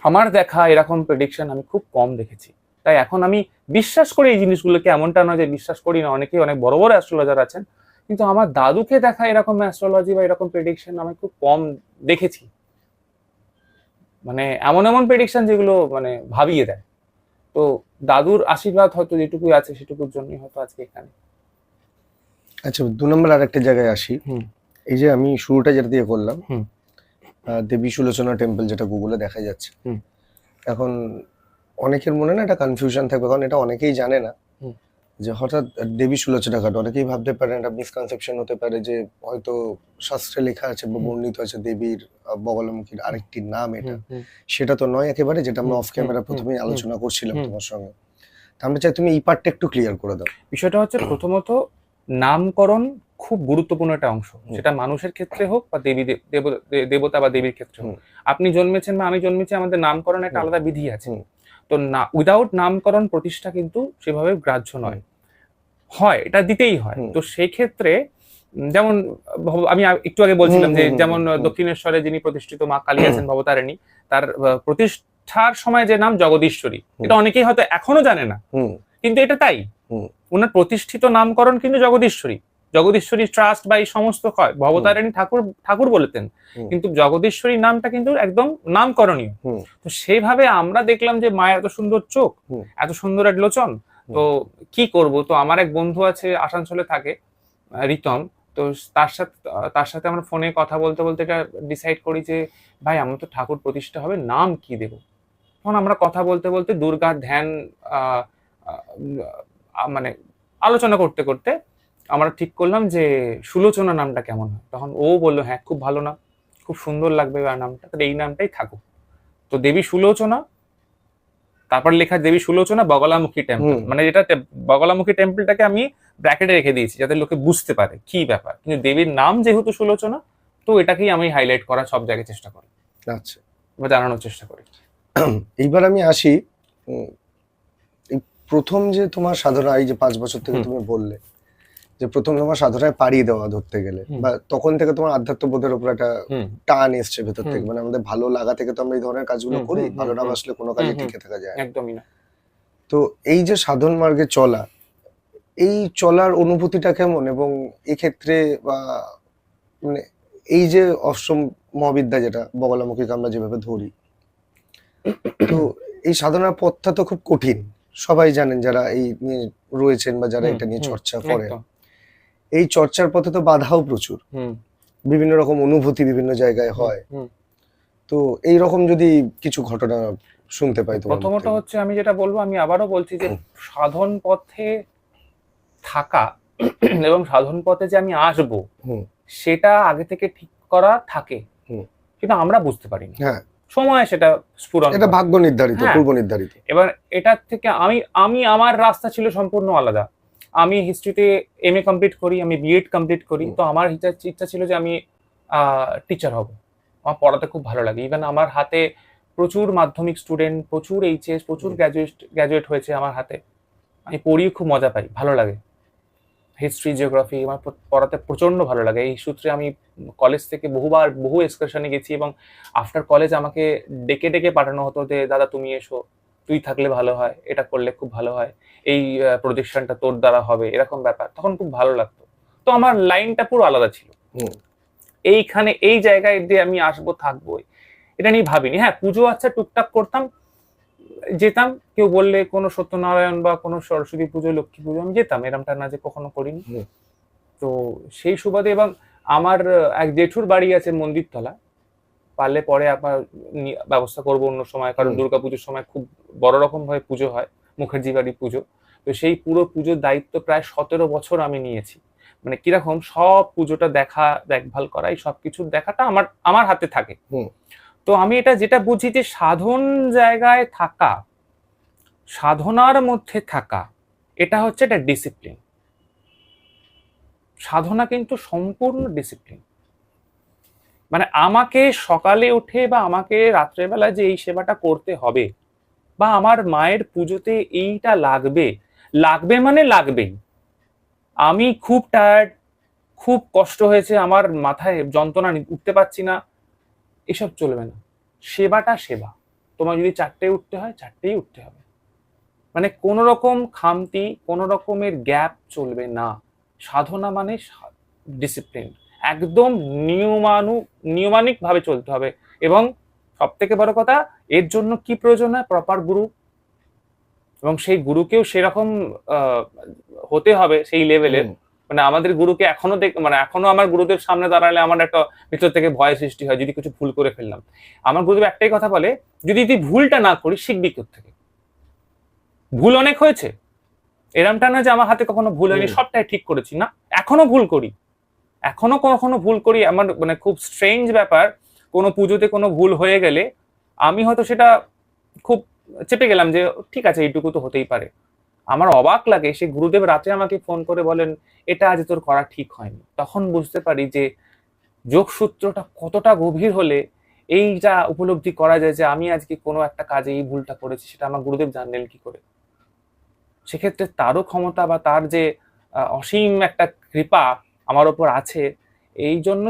B: আমার দেখা এরকম প্রেডিকশন আমি খুব কম দেখেছি। তাই এখন আমি বিশ্বাস করি এই জিনিসগুলোকে, এমনটা নয় যে বিশ্বাস করি না। অনেকেই, অনেক বড় বড় অ্যাস্ট্রোলজার আছেন, কিন্তু আমার দাদুকে দেখা এরকম অ্যাস্ট্রোলজি বা এরকম প্রেডিকশন আমি খুব কম দেখেছি। মানে এমন এমন প্রেডিকশন যেগুলো মানে ভাবিয়ে দেয়। তো দাদুর আশীর্বাদ হয়তো যেটুকুই আছে সেটুকুর জন্যই হয়তো আজকে এখানে।
A: আচ্ছা, 2 নম্বর আর একটা জায়গায় আসি। এই যে আমি শুরুটা যেটা দিয়ে করলাম, দেবী সুলোচনা টেম্পল, যেটা গুগলে দেখা যাচ্ছে, এখন অনেকের মনে না একটা কনফিউশন থাকবে, কারণ এটা অনেকেই জানে না যে হঠাৎ দেবী সুলোচনা ঘাট। অনেকেই ভাবতে পারেন, একটা মিসকনসেপশন হতে পারে যে হয়তো শাস্ত্রে লেখা আছে বা বর্ণিত আছে দেবীর বগলামুখীর আরেকটি নাম এটা। সেটা তো নয় একেবারে, যেটা আমরা অফ ক্যামেরা প্রথমেই আলোচনা করছিলাম তোমার সঙ্গে। আমরা চাই তুমি এই পার্টটা একটু ক্লিয়ার করে দাও।
B: বিষয়টা হচ্ছে, প্রথমত নামকরণ খুব গুরুত্বপূর্ণ একটা অংশ, সেটা মানুষের ক্ষেত্রে হোক বা দেবতা বা দেবীর ক্ষেত্রে হোক। আপনি জন্মেছেন বা আমি জন্মেছি, আমাদের নামকরণ একটা আলাদা বিধি আছে। তো না, উইদাউট নামকরণ প্রতিষ্ঠা কিন্তু সেভাবে গ্রাহ্য নয়, হয় এটা দিতেই হয়। তো সেই ক্ষেত্রে যেমন আমি একটু আগে বলছিলাম যে যেমন দক্ষিণেশ্বরে যিনি প্রতিষ্ঠিত মা কালী আছেন, ভবতারিণী, তার প্রতিষ্ঠার সময় যে নাম জগদীশ্বরী, এটা অনেকেই হয়তো এখনো জানে না, কিন্তু এটা তাই। ওনার প্রতিষ্ঠিত নামকরণ কিন্তু জগদীশ্বরী। জগদীশ্বরী ট্রাস্ট বা এই সমস্ত হয়, ভবতারিণী ঠাকুর বলতেন, কিন্তু জগদীশ্বরী নামটা কিন্তু একদম নামকরণীয়। তো সেইভাবে আমরা দেখলাম যে মায়ের এত সুন্দর চোখ, এত সুন্দর এক লোচন, তো কি করব। তো আমার এক বন্ধু আছে, আসানসোলে থাকে, রিতম। তো তার সাথে আমরা ফোনে কথা বলতে বলতে এটা ডিসাইড করি যে ভাই, আমার তো ঠাকুর প্রতিষ্ঠা হবে, নাম কি দেব। তখন আমরা কথা বলতে বলতে দুর্গার ধ্যান মানে আলোচনা করতে করতে আমরা ঠিক করলাম যে সুলোচনা নামটা কেমন হয়। তখন ও বললো, হ্যাঁ খুব ভালো নাম, খুব সুন্দর লাগবে নামটা, তাহলে এই নামটাই থাকুক। তো দেবী সুলোচনা, তারপর লেখা দেবী সুলোচনা বগলামুখী টেম্পল, মানে যেটা বগলামুখী টেম্পলটাকে আমি ব্র্যাকেটে রেখে দিয়েছি যাতে লোকে বুঝতে পারে কি ব্যাপার, কিন্তু দেবীর নাম যেহেতু সুলোচনা, তো এটাকেই আমি হাইলাইট করার সব জায়গায় চেষ্টা করি।
A: আচ্ছা,
B: বা জানানোর চেষ্টা করি।
A: এইবার আমি আসি, প্রথম যে তোমার সাধনা, এই যে 5 বছর থেকে তুমি বললে যে প্রথম তোমার সাধনায় পাড়ি দেওয়া ধরতে গেলে, বা তখন থেকে তোমার আধ্যাত্মবোধের উপর একটা টান এসছে ভেতর থেকে, মানে আমাদের ভালো লাগা থেকে তো আমরা এই ধরনের কাজগুলো করি, ভালো না বাসলে কোনো কাজে টিকে থাকা যায়
B: একদমই না।
A: তো এই যে সাধন মার্গে চলা, এই চলার অনুভূতিটা কেমন, এবং এক্ষেত্রে বা মানে এই যে অষ্টম মহাবিদ্যা যেটা বগলামুখীকে আমরা যেভাবে ধরি, তো এই সাধনার পথটা তো খুব কঠিন, সবাই জানেন যারা এই নিয়ে রয়েছেন বা যারা
B: হুম,
A: এটা নিয়ে
B: হুম,
A: চর্চা করেন,
B: একদম।
A: এই চর্চার পথে তো বাধাও প্রচুর,
B: হুম,
A: বিভিন্ন রকম অনুভূতি বিভিন্ন জায়গায়
B: হুম,
A: হয়।
B: হুম।
A: তো এই রকম যদি কিছু ঘটনা শুনতে পাই তোমার মুখ
B: প্রথমত
A: থেকে।
B: হচ্ছে আমি যেটা বলবো, আমি আবারও বলছি যে সাধন পথে থাকা এবং সাধন পথে যে আমি আসব
A: হুম
B: সেটা আগে থেকে ঠিক করা থাকে,
A: হুম
B: কিন্তু আমরা বুঝতে পারি না।
A: হ্যাঁ,
B: সময় সেটা স্ফুরণ
A: এটা
B: করে।
A: ভাগ্য নির্ধারিত,
B: হ্যাঁ,
A: পূর্ব নির্ধারিত।
B: এবার এটার থেকে আমি আমি আমার রাস্তা ছিল সম্পূর্ণ আলাদা। আমি হিস্ট্রিতে এমএ কমপ্লিট করি, আমি বিএড কমপ্লিট করি। তো আমার ইচ্ছা ছিল যে আমি টিচার হব। আমার পড়াতে খুব ভালো লাগে। ইভেন আমার হাতে প্রচুর মাধ্যমিক স্টুডেন্ট, প্রচুর এইচএস, প্রচুর গ্র্যাজুয়েট হয়েছে আমার হাতে। আমি পড়িয়ে খুব মজা পাই, ভালো লাগে। হিস্ট্রি, জিওগ্রাফি আমার পড়াতে প্রচন্ড ভালো লাগে। এই সূত্রে আমি কলেজ থেকে বহু এক্সকারশনে গেছি, এবং আফটার কলেজ আমাকে ডেকে ডেকে পাঠানো হতো যে দাদা তুমি এসো, তুই থাকলে ভালো হয়, এটা করলে খুব ভালো হয়, এই প্রজেকশনটা তোর দ্বারা হবে, এরকম ব্যাপার। তখন খুব ভালো লাগতো। তো আমার লাইনটা পুরো আলাদা ছিল।
A: হুম
B: এইখানে এই জায়গায় দিয়ে আমি আসবো, থাকবোই, এটা নিয়ে ভাবিনি। হ্যাঁ, পুজো আচ্ছা টুকটাক করতাম, যেতাম। কেউ বললে কোনো সত্যনারায়ণ বা কোনো সরস্বতী পুজো, লক্ষ্মী পুজো আমি যেতাম, এরমটা না যে কখনো করিনি।
A: হুম
B: তো সেই সুবাদে, এবং আমার এক জেঠুর বাড়ি আছে মন্দিরতলা, পারলে পরে আবার ব্যবস্থা করবো অন্য সময়, কারণ
A: হুম
B: দুর্গাপুজোর সময় খুব বড় রকম ভাবে পুজো হয়, মুখার্জি বাড়ি পুজো। তো সেই পুরো পুজোর দায়িত্ব প্রায় 17 বছর আমি নিয়েছি। মানে কিরকম সব পুজোটা দেখা, দেখভাল করা, এই সবকিছুর দেখাটা আমার আমার হাতে থাকে।
A: হুম
B: তো আমি এটা যেটা বুঝি যে সাধন জায়গায় থাকা, সাধনার মধ্যে থাকা, এটা হচ্ছে একটা ডিসিপ্লিন। সাধনা কিন্তু সম্পূর্ণ ডিসিপ্লিন। মানে আমাকে সকালে উঠে বা আমাকে রাত্রেবেলা যে এই সেবাটা করতে হবে, বা আমার মায়ের পুজোতে এইটা লাগবে, লাগবে মানে লাগবেই। আমি খুব টায়ার্ড, খুব কষ্ট হয়েছে, আমার মাথায় যন্ত্রণা, উঠতে পারছি না, এসব চলবে না। সেবাটা সেবা। তোমার যদি 4টেয় উঠতে হয় 4টেই উঠতে হবে। মানে কোনো রকম খামতি, কোনো রকমের গ্যাপ চলবে না। সাধনা মানে ডিসিপ্লিন, একদম নিয়মানিক ভাবে চলতে হবে। এবং সব থেকে বড় কথা, এর জন্য কি প্রয়োজন হয়? প্রপার গুরু। এবং সেই গুরুকেও সেরকম হতে হবে, সেই লেভেলের।
A: হুম
B: মানে আমাদের গুরুকে এখনো মানে এখনো আমার গুরুদেব সামনে দাঁড়ালে আমার একটা ভিতর থেকে ভয় সৃষ্টি হয়, যদি কিছু ভুল করে ফেললাম। আমার গুরুদেব একটাই কথা বলে, যদি তুই ভুলটা না করিস, শিখবি কোত্থেকে? ভুল অনেক হয়েছে, এরমটা না যে আমার হাতে কখনো ভুল হয়নি, সবটাই ঠিক করেছি, না, এখনো ভুল করি, এখনো কখনো ভুল করি। আমার মানে খুব স্ট্রেঞ্জ ব্যাপার, কোনো পুজোতে কোনো ভুল হয়ে গেলে আমি হয়তো সেটা খুব চেপে গেলাম যে ঠিক আছে, এইটুকু তো হতেই পারে। আমার অবাক লাগে, সে গুরুদেব রাতে আমাকে ফোন করে বলেন এটা আজ তোর করা ঠিক হয়নি। তখন বুঝতে পারি যে যোগসূত্রটা কতটা গভীর হলে এইটা উপলব্ধি করা যায় যে আমি আজকে কোনো একটা কাজে এই ভুলটা করেছি, সেটা আমার গুরুদেব জানলেন কি করে। সেক্ষেত্রে তারও ক্ষমতা বা তার যে অসীম একটা কৃপা আমার ওপর আছে, এই জন্য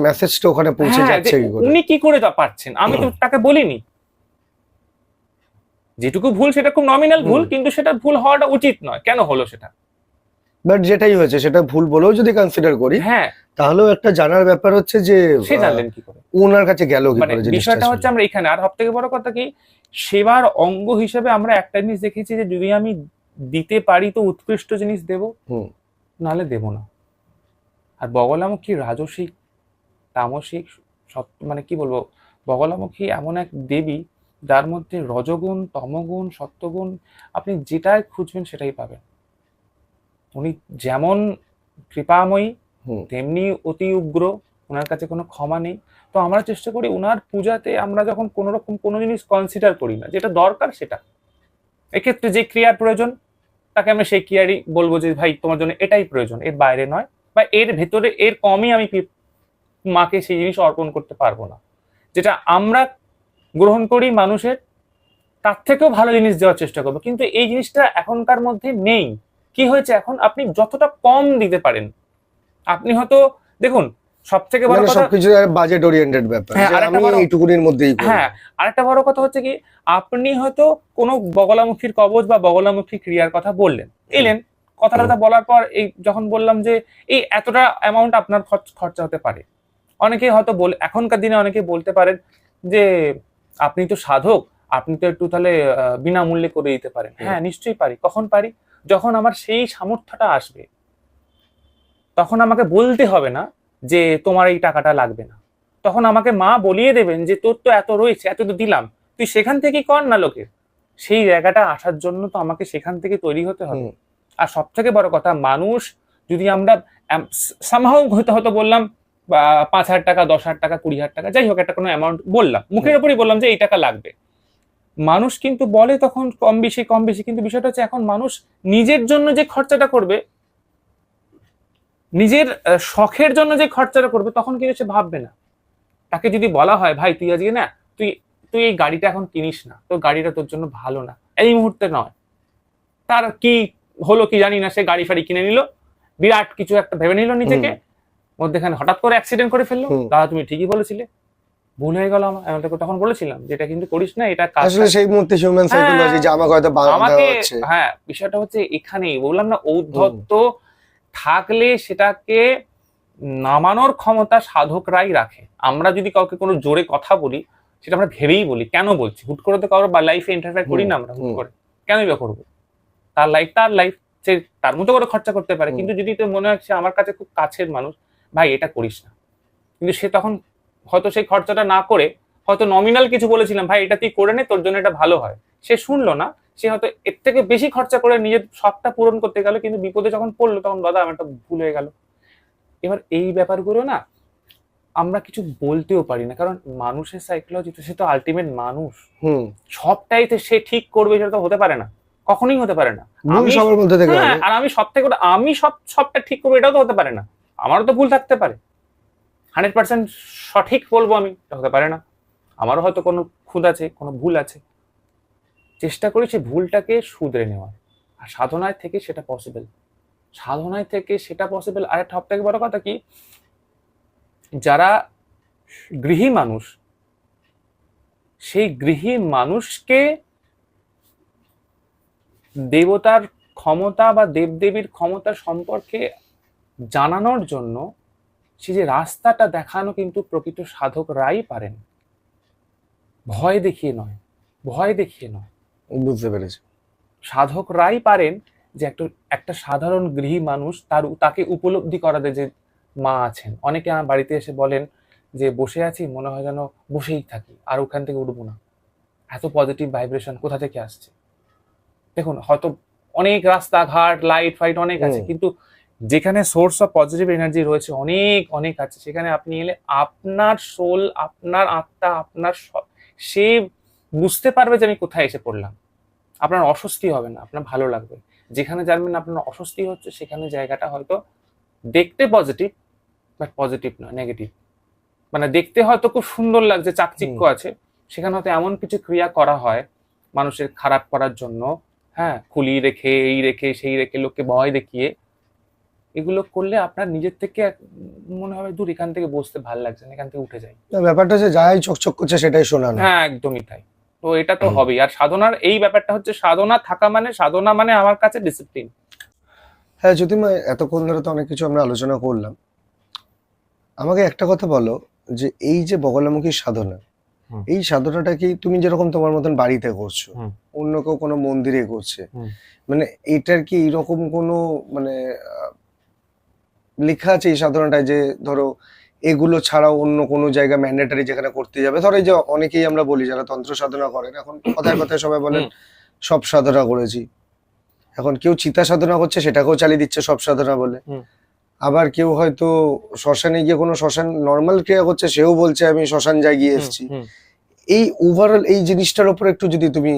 A: মেসেজটা ওখানে পৌঁছে
B: হ্যাঁ, যে
A: যাচ্ছে কি করে?
B: উনি কি করে পারছেন, আমি তো তাকে বলিনি। যেটুকু ভুল সেটা খুব নমিনাল ভুল, কিন্তু সেটা ভুল হওয়াটা উচিত নয়, কেন হলো সেটা?
A: বাট যেটাই হয়েছে সেটা ভুল বলেও যদি কনসিডার করি,
B: হ্যাঁ,
A: তাহলেও একটা জানার ব্যাপার হচ্ছে যে
B: সে জানলেন কি করে?
A: ওনার কাছে গেল কি
B: মানে
A: করে জিনিসটা
B: বিষয়টা
A: আসলে?
B: হচ্ছে আমরা এখানে, আর সব থেকে বড় কথা কি, সেবার অঙ্গ হিসেবে আমরা একটা জিনিস দেখেছি যে যদি আমি দিতে পারি তো উৎকৃষ্ট জিনিস দেব,
A: হুম
B: নাহলে দেব না। আর বগলামুখী রাজসিক, তামসিক, মানে কি বলবো, বগলামুখী এমন এক দেবী যার মধ্যে রজগুণ, তমগুণ, সত্যগুণ, আপনি যেটাই খুঁজবেন সেটাই পাবেন। উনি যেমন কৃপাময়ী,
A: হুম
B: তেমনি অতি উগ্র, ওনার কাছে কোনো ক্ষমা নেই। তো আমরা চেষ্টা করি ওনার পূজাতে আমরা যখন কোনো রকম কোনো জিনিস কনসিডার করি না, যেটা দরকার সেটা, এক্ষেত্রে যে ক্রিয়ার প্রয়োজন তাকে আমি সেই ক্রিয়ারই বলবো যে ভাই তোমার জন্য এটাই প্রয়োজন, এর বাইরে নয়, বা এর ভেতরে এর কমই আমি মাকে সেই জিনিস অর্পণ করতে পারবো না। যেটা আমরা গ্রহণ করি মানুষের, তার থেকেও ভালো জিনিস দেওয়ার চেষ্টা করবো, কিন্তু এই জিনিসটা এখনকার মধ্যে নেই। কি হয়েছে, এখন আপনি যতটা কম দিতে পারেন, আপনি হয়তো দেখুন, সব থেকে বড়
A: মানে
B: কথা,
A: সবকিছু বাজেট ওরিয়েন্টেড ব্যাপার,
B: হ্যাঁ,
A: যে
B: আরেকটা
A: আমি
B: বড়,
A: এইটুকুনির মধ্যেই করব।
B: হ্যাঁ, আরেকটা বড় কথা হচ্ছে কি, আপনি হয়তো কোনো বগলামুখীর কবচ বা বগলামুখী ক্রিয়ার কথা বললেন, এলেন, কথাটা বলার পর এই যখন বললাম যে এই এতটা অ্যামাউন্ট আপনার খরচা হতে পারে, অনেকে হয়তো এখনকার দিনে অনেকে বলতে পারেন যে আপনি তো সাধক, আপনি তো একটু তাহলে বিনামূল্যে করে দিতে পারেন। হ্যাঁ, নিশ্চয়ই পারি। কখন পারি? যখন আমার সেই সামর্থ্যটা আসবে, তখন আমাকে বলতে হবে না যে তোমার এই টাকাটা লাগবে না। তখন আমাকে মা বলিয়ে দেবেন যে তোর তো এত রয়েছে, এত তো দিলাম, তুই সেখান থেকে কর না লোকের। সেই জায়গাটা আসার জন্য তো আমাকে সেখান থেকে তৈরি হতে হবে। আর সব থেকে বড় কথা, মানুষ যদি আমরা সামহাও হয়তো বললাম 5,000 টাকা, 10,000 টাকা, 20,000 টাকা, যাই হোক একটা কোনো অ্যামাউন্ট বললাম, মুখের উপরই বললাম যে এই টাকা লাগবে, মানুষ কিন্তু বলে তখন কম বেশি কম বেশি, কিন্তু বিষয়টা হচ্ছে এখন মানুষ নিজের জন্য যে খরচাটা করবে, নিজের শখের জন্য যে খরচাটা করবে, তখন কিন্তু সে ভাববে না। তাকে যদি বলা হয় ভাই তুই আজকে না তুই তুই এই গাড়িটা এখন কিনিস না, তোর গাড়িটা তোর জন্য ভালো না, এই মুহূর্তে নয়, তার কি হলো কি জানি না, সে গাড়ি ফাড়ি কিনে নিল, বিরাট কিছু একটা ভেবে নিল নিজেকে, মধ্যেখানে হঠাৎ করে অ্যাক্সিডেন্ট করে ফেললো। দাদা তুমি ঠিকই বলেছিলে, ভুল হয়ে গেল আমার, আমি তোকে তখন বলেছিলাম যে এটা কিন্তু করিস না, এটা
A: আসলে সেই মুহূর্তে হিউম্যান সাইকোলজি যে আমাকে হয়তো
B: আমাকে
A: হচ্ছে।
B: হ্যাঁ, বিষয়টা হচ্ছে এখানেই বললাম না, ঔদ্ধত্য থাকলে সেটাকে নামানোর ক্ষমতা সাধকরাই রাখে। আমরা যদি কাউকে কোনো জোরে কথা বলি, সেটা আমরা ভেবেই বলি, কেন বলছি, হুট করে তো কারোর লাইফে ইন্টারফেয়ার করি না আমরা, হুট করে কেনই বা করবো? তার লাইফ সে তার মতো করে খরচা করতে পারে, কিন্তু যদি তোর মনে হয় সে আমার কাছে খুব কাছের মানুষ, ভাই এটা করিস না, কিন্তু সে তখন হয়তো সেই খরচাটা না করে হয়তো নমিনাল কিছু বলেছিলাম, ভাই এটা তুই করে নে, তোর জন্য এটা ভালো হয়, সে শুনলো না, সে হয়তো এর থেকে বেশি খরচা করে নিজের শখটা পূরণ করতে গেল, কিন্তু বিপদে যখন পড়লো তখন দাদা আমার একটা ভুল হয়ে গেল। এবার এই ব্যাপারগুলো না আমরা কিছু বলতেও পারি না, কারণ মানুষের সাইকোলজি তো, সে তো আলটিমেট মানুষ, সবটাই তো সে ঠিক করবে সেটা তো হতে পারে না, কখনোই হতে পারে না। আর আমি সব থেকে আমি সবটা ঠিক করবো এটাও তো হতে পারে না, আমারও তো ভুল থাকতে পারে। 100% সঠিক বলবো আমি, হতে পারে না, আমারও হয়তো কোনো খুঁত আছে, কোনো ভুল আছে। চেষ্টা করি সেই ভুলটাকে শুধরে নেওয়ার, আর সাধনায় থেকে সেটা পসিবল, সাধনায় থেকে সেটা পসিবল। আর সব থেকে বড় কথা কি, যারা গৃহী মানুষ, সেই গৃহী মানুষকে দেবতার ক্ষমতা বা দেবদেবীর ক্ষমতা সম্পর্কে জানানোর জন্য সে যে রাস্তাটা দেখানো কিন্তু প্রকৃত সাধকরাই পারেন, ভয় দেখিয়ে নয়, ভয় দেখিয়ে নয়।
A: বুঝতে পেরেছি।
B: সাধকরাই পারেন যে একটা সাধারণ গৃহী মানুষ তাকে উপলব্ধি করাতে যে মা আছেন। অনেকে আমার বাড়িতে এসে বলেন যে বসে আছি, মনে হয় যেন বসেই থাকি, আর ওখান থেকে উঠবো না, এত পজিটিভ ভাইব্রেশন কোথা থেকে আসছে। দেখুন হয়তো অনেক রাস্তাঘাট লাইট ফাইট অনেক আছে, কিন্তু যেখানে সোর্স অফ পজিটিভ এনার্জি রয়েছে অনেক অনেক আছে, সেখানে আপনি এলে আপনার সোল, আপনার আত্মা, আপনার সে বুঝতে পারবে যে আমি কোথায় এসে পড়লাম। আপনার অস্বস্তি হবে না, আপনার ভালো লাগবে। যেখানে জানবেন আপনার অস্বস্তি হচ্ছে, সেখানে জায়গাটা হয়তো দেখতে পজিটিভ, বাট পজিটিভ নয়, নেগেটিভ। মানে দেখতে হয়তো খুব সুন্দর লাগছে, চাকচিক্য আছে, সেখানে হয়তো এমন কিছু ক্রিয়া করা হয় মানুষের খারাপ করার জন্য, হ্যাঁ, খুলি রেখে, এই রেখে, সেই রেখে, লোককে ভয় দেখিয়ে। এগুলো করলে আপনার নিজের থেকে মনে হবে দূর, এখান থেকে বসতে ভালো লাগছে না, এখান থেকে উঠে যাই।
A: ব্যাপারটা হচ্ছে যাই চকচক করছে সেটাই শোনা না।
B: হ্যাঁ, একদমই তাই। তো এটা তো হবেই। আর সাধনার এই ব্যাপারটা হচ্ছে, সাধনা থাকা মানে, সাধনা মানে আমার কাছে ডিসিপ্লিন।
A: হ্যাঁ জ্যোতির্ময়, এতক্ষণ ধরে তো অনেক কিছু আমরা আলোচনা করলাম, আমাকে একটা কথা বলো যে এই যে বগলামুখী সাধনা, এই সাধনাটা কি তুমি যেরকম তোমার মতন বাড়িতে করছো, অন্য কেউ কোনো মন্দিরে করছে, মানে এটার কি এরকম কোনো মানে লেখা আছে এই সাধনাটায় যে ধরো এগুলো ছাড়াও অন্য কোনো জায়গা ম্যান্ডেটারি যেখানে করতে যাবে? ধরো এই যে অনেকেই আমরা বলি যারা তন্ত্র সাধনা করেন, এখন কথায় কথায় সবাই বলেন সব সাধনা করেছি, এখন কেউ চিতা সাধনা করছে সেটাকেও চালিয়ে দিচ্ছে সব সাধনা বলে, আবার কেউ হয়তো শ্মশানে গিয়ে কোনো শ্মশান নর্মাল ক্রিয়া করছে, সেও বলছে আমি শ্মশান জাগিয়ে এসেছি। এই ওভারঅল এই জিনিসটার উপর একটু যদি তুমি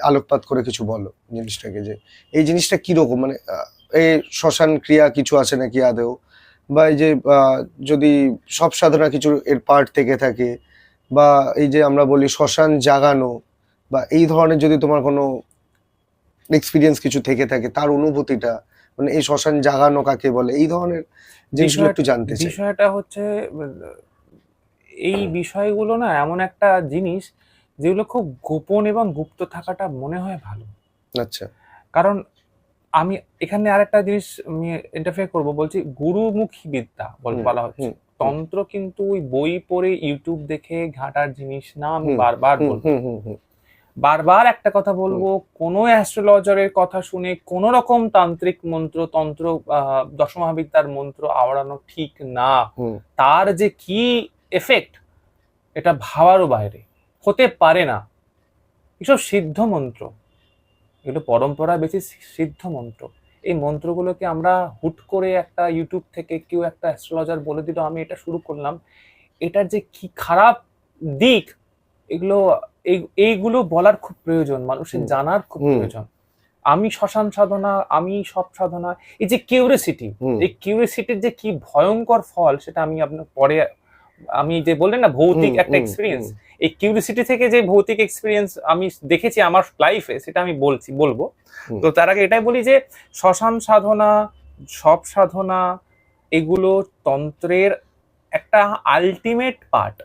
A: আলোকপাত করে কিছু বলো জিনিসটাকে, যে এই জিনিসটা কিরকম, মানে এই শ্মশান ক্রিয়া কিছু আছে নাকি আদেও, বা এই যে যদি সব সাধনা কিছু এর পার্ট থেকে থাকে, বা এই যে আমরা বলি শ্মশান জাগানো, বা এই ধরনের যদি তোমার কোনো এক্সপিরিয়েন্স কিছু থেকে থাকে, তার অনুভূতিটা, মানে এই শ্মশান জাগানো কাকে বলে, এই ধরনের জিনিসগুলো একটু জানতে চাই।
B: বিষয়টা হচ্ছে, এই বিষয়গুলো না এমন একটা জিনিস যেগুলো খুব গোপন এবং গুপ্ত থাকাটা মনে হয় ভালো।
A: আচ্ছা,
B: কারণ আমি এখানে আরেকটা জিনিস আমি ইন্টারফেয়ার করবো, বলছি গুরুমুখী বিদ্যা বলা হচ্ছে। তন্ত্র কিন্তু ওই বই পড়ে ইউটিউব দেখে ঘাটার জিনিস না, আমি বারবার বলবো। বারবার একটা কথা বলবো, কোনো অ্যাস্ট্রোলজারের কথা শুনে কোন রকম তান্ত্রিক মন্ত্র তন্ত্র দশমহাবিদ্যার মন্ত্র আওড়ানো ঠিক না। তার যে কি এফেক্ট এটা ভাবারও বাইরে, হতে পারে না। এসব সিদ্ধ মন্ত্র, এগুলো পরম্পরা বেশি সিদ্ধ মন্ত্র। এই মন্ত্রগুলোকে আমরা হুট করে একটা ইউটিউব থেকে কেউ একটা অ্যাস্ট্রোলজার বলে দিল আমি এটা শুরু করলাম, এটার যে কি খারাপ দিক এইগুলো বলার খুব প্রয়োজন, মানুষের জানার খুব প্রয়োজন। আমি শ্মশান সাধনা, আমি সব সাধনা, এই যে কিউরিসিটি, এই কিউরিসিটির যে কি ভয়ঙ্কর ফল সেটা আমি আপনার পরে, আমি যে বললেন না ভৌতিক একটা এক্সপিরিয়েন্স, এই কিউরিসিটি থেকে যে ভৌতিক এক্সপিরিয়েন্স আমি দেখেছি আমার লাইফে সেটা আমি বলবো। তো তার আগে এটাই বলি যে শ্মশান সাধনা, সব সাধনা, এগুলো তন্ত্রের একটা আলটিমেট পার্ট।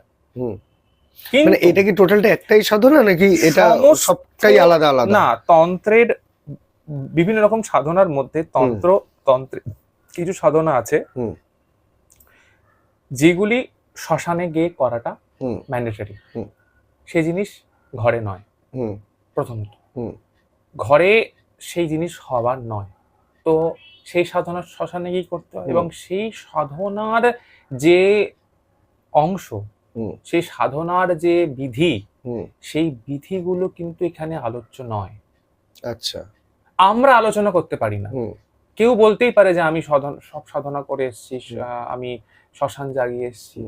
C: মানে এটা কি টোটালটা একটাই সাধনা নাকি এটা সবটাই আলাদা আলাদা?
B: না, তন্ত্রের বিভিন্ন রকম সাধনার মধ্যে তন্ত্রে কিছু সাধনা আছে যেগুলি শ্মশানে গিয়ে করাটা ম্যান্ডেটরি। সে জিনিস ঘরে নয়, প্রথমত ঘরে সেই জিনিস হবার নয়। তো সেই সাধনা শ্মশানে গিয়ে করতে হয়, এবং সেই সাধনার যে অংশ, সেই সাধনার যে বিধি, সেই বিধিগুলো কিন্তু এখানে আলোচ্য নয়।
C: আচ্ছা,
B: আমরা আলোচনা করতে পারি না। কেউ বলতেই পারে যে আমি সব সাধনা করে এসেছি, আমি শ্মশান জাগিয়ে এসেছি,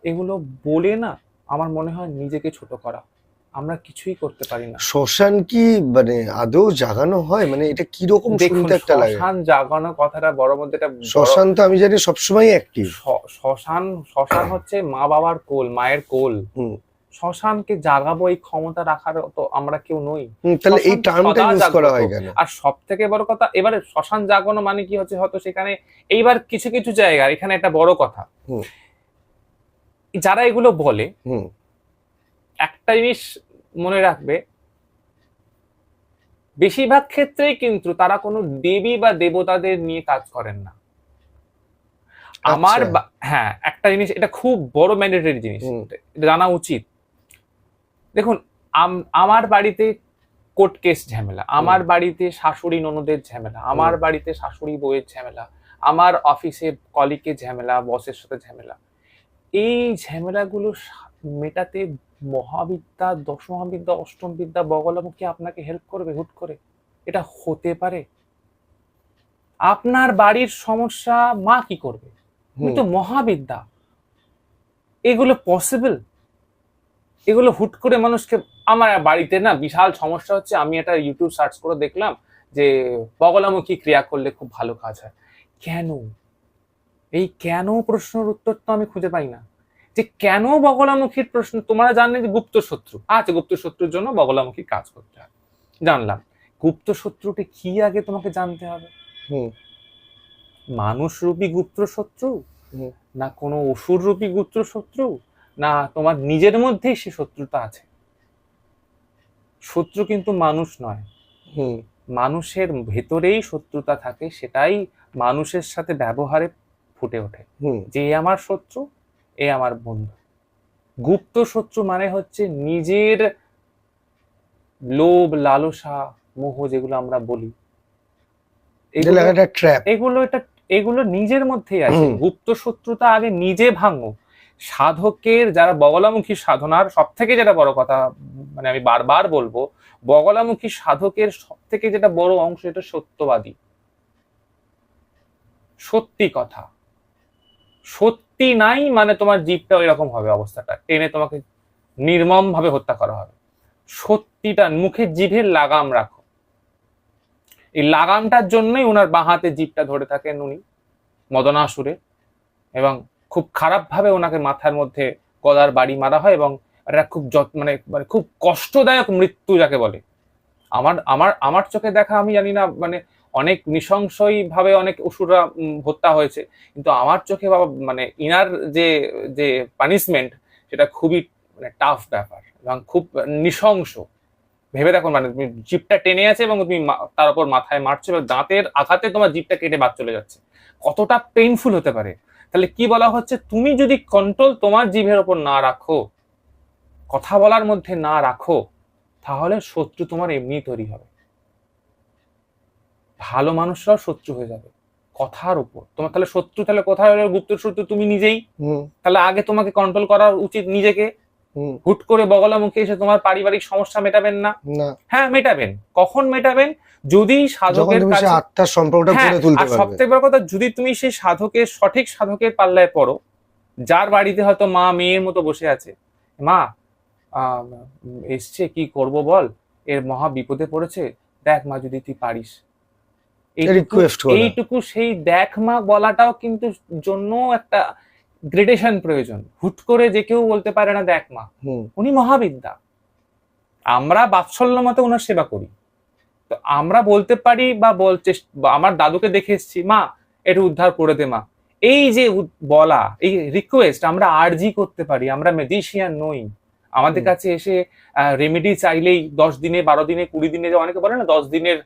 B: এগুলো বলে না আমার মনে হয় নিজেকে ছোট করা। আমরা কিছুই করতে পারি না।
C: শ্মশান কি মানে আদৌ জাগানো হয়? মানে এটা কি রকম শুনতে একটা লাগে।
B: শ্মশান জাগানো কথাটা বড় মধ্যে,
C: শ্মশান তো আমি জানি সবসময় অ্যাক্টিভ।
B: শ্মশান হচ্ছে মা বাবার কোল, মায়ের কোল। শ্মশানকে জাগাবো এই ক্ষমতা রাখার তো আমরা কেউ নই।
C: তাহলে এই টার্মটা ইউজ করা হয় কেন?
B: আর সব থেকে বড় কথা, এবারে শ্মশান জাগানো মানে কি হচ্ছে, হয়তো সেখানে এইবার কিছু কিছু জায়গা, এখানে একটা বড় কথা, যারা এগুলো বলে একটা জিনিস মনে রাখবে, বেশিরভাগ ক্ষেত্রেই কিন্তু তারা কোনো দেবী বা দেবতাদের নিয়ে কাজ করেন না। আমার হ্যাঁ, একটা জিনিস, এটা খুব বড় ম্যান্ডেটরি জিনিস, এটা জানা উচিত। দেখুন, আমার বাড়িতে কোর্ট কেস ঝামেলা, আমার বাড়িতে শাশুড়ি ননদের ঝামেলা, আমার বাড়িতে শাশুড়ি বউয়ের ঝামেলা, আমার অফিসে কলিগের ঝামেলা, বসের সাথে ঝামেলা, এই ঝামেলাগুলো মেটাতে মহাবিদ্যা, দশমহাবিদ্যা, অষ্টম বিদ্যা, বগলামুখী আপনাকে হেল্প করবে হুট করে? এটা হতে পারে? আপনার বাড়ির সমস্যা মা কি করবে? তো মহাবিদ্যা, এগুলো পসিবল? এগুলো হুট করে মানুষকে, আমার বাড়িতে না বিশাল সমস্যা হচ্ছে, আমি একটা ইউটিউব সার্চ করে দেখলাম যে বগলামুখী ক্রিয়া করলে খুব ভালো কাজ হয়। কেন? এই কেন প্রশ্নের উত্তর তো আমি খুঁজে পাই না। যে কেন বগলামুখীর প্রশ্ন, তোমরা জানলে যে গুপ্ত শত্রু, আচ্ছা গুপ্ত শত্রুর জন্য বগলামুখী কাজ করতে হয়, জানলাম। গুপ্ত শত্রুটি কি আগে তোমাকে জানতে হবে। মানুষরূপী গুপ্ত শত্রু, না কোনো অসুর রূপী গুপ্ত শত্রু, না তোমার নিজের মধ্যেই সে শত্রুতা আছে? শত্রু কিন্তু মানুষ নয়, মানুষের ভেতরেই শত্রুতা থাকে, সেটাই মানুষের সাথে ব্যবহারে ফুটে ওঠে যে আমার শত্রু, এ আমার বন্ধু। গুপ্ত শত্রু মানে হচ্ছে নিজের লোভ, লালসা, মোহ, যেগুলো আমরা বলি, এগুলো নিজের মধ্যেই আছে। গুপ্ত শত্রুতা আগে নিজে ভাঙো। সাধকের, যারা বগলামুখী সাধনার সব থেকে যেটা বড় কথা, মানে আমি বারবার বলবো, বগলামুখী সাধকের সব থেকে যেটা বড় অংশ, এটা সত্যবাদী, সত্যি কথা। সত্যি নাই মানে তোমার জীবটা এরকম হবে, অবস্থাটা টেনে তোমাকে নির্মম ভাবে হত্যা করা হবে। সত্যিটা, মুখের জিভের লাগাম রাখো। এই লাগামটার জন্যই ওনার বাঁ হাতে জিভটা ধরে থাকেন উনি, মদনাসুরে, এবং খুব খারাপ ভাবে ওনাকে মাথার মধ্যে গদার বাড়ি মারা হয়, এবং এটা খুব মানে খুব কষ্টদায়ক মৃত্যু যাকে বলে। আমার চোখে দেখা, আমি জানি না, মানে অনেক নৃশংসই ভাবে অনেক অসুররা হত্যা হয়েছে, কিন্তু আমার চোখে মানে ইনার যে পানিশমেন্ট, সেটা খুবই মানে টাফ ব্যাপার এবং খুব নৃশংস। ভেবে দেখো, মানে তুমি জিভটা টেনে আছে এবং তুমি তার উপর মাথায় মারছো, এবং দাঁতের আঘাতে তোমার জিভটা কেটে বাদ চলে যাচ্ছে, কতটা পেইনফুল হতে পারে। তাহলে কি বলা হচ্ছে, তুমি যদি কন্ট্রোল তোমার জিভের ওপর না রাখো, কথা বলার মধ্যে না রাখো, তাহলে শত্রু তোমার এমনি তৈরি হবে, ভালো মানুষরাও শত্রু হয়ে যাবে কথার উপর। তোমার তাহলে শত্রু তাহলে কোথায় হলো? গুপ্ত শত্রু তুমি নিজেই। তাহলে আগে তোমাকে কন্ট্রোল করা উচিত নিজেকে। হুট করে বগলামুখে এসে তোমার পারিবারিক সমস্যা মেটাবেন না। হ্যাঁ মেটাবেন, কখন মেটাবেন? যদি সাধকের কাছে
A: আত্মার সম্পর্কটা গড়ে তুলতে
B: আর সবথেকে বড় কথা, যদি তুমি সেই সাধকের সঠিক সাধকের পাল্লায় পড়ো, যার বাড়িতে হয়তো মা মেয়ের মতো বসে আছে, মা এসছে কি করব বল, এর মহা বিপদে পড়েছে, দেখ মা যদি তুই পারিস, এইটুকু সেই দেখ মা বলাটাও কিন্তু জন্য একটা গ্রেডেশন প্রয়োজন। হুট করে যে কেউ বলতে পারে না দেখ মা, উনি মহাবিদ্যা, আমরা বাৎসল্য মতো ওনার সেবা করি, তো আমরা বলতে পারি বা আমার দাদুকে দেখে এসছি, মা একটু উদ্ধার করে দে মা, এই যে বলা, এই রিকোয়েস্ট আমরা আর্জি করতে পারি। আমরা ম্যাজিশিয়ান নই। আমাদের কাছে এসে রেমেডি চাইলেই 10 দিনে 12 দিনে 20 দিনে, অনেকে বলে না 10 দিনের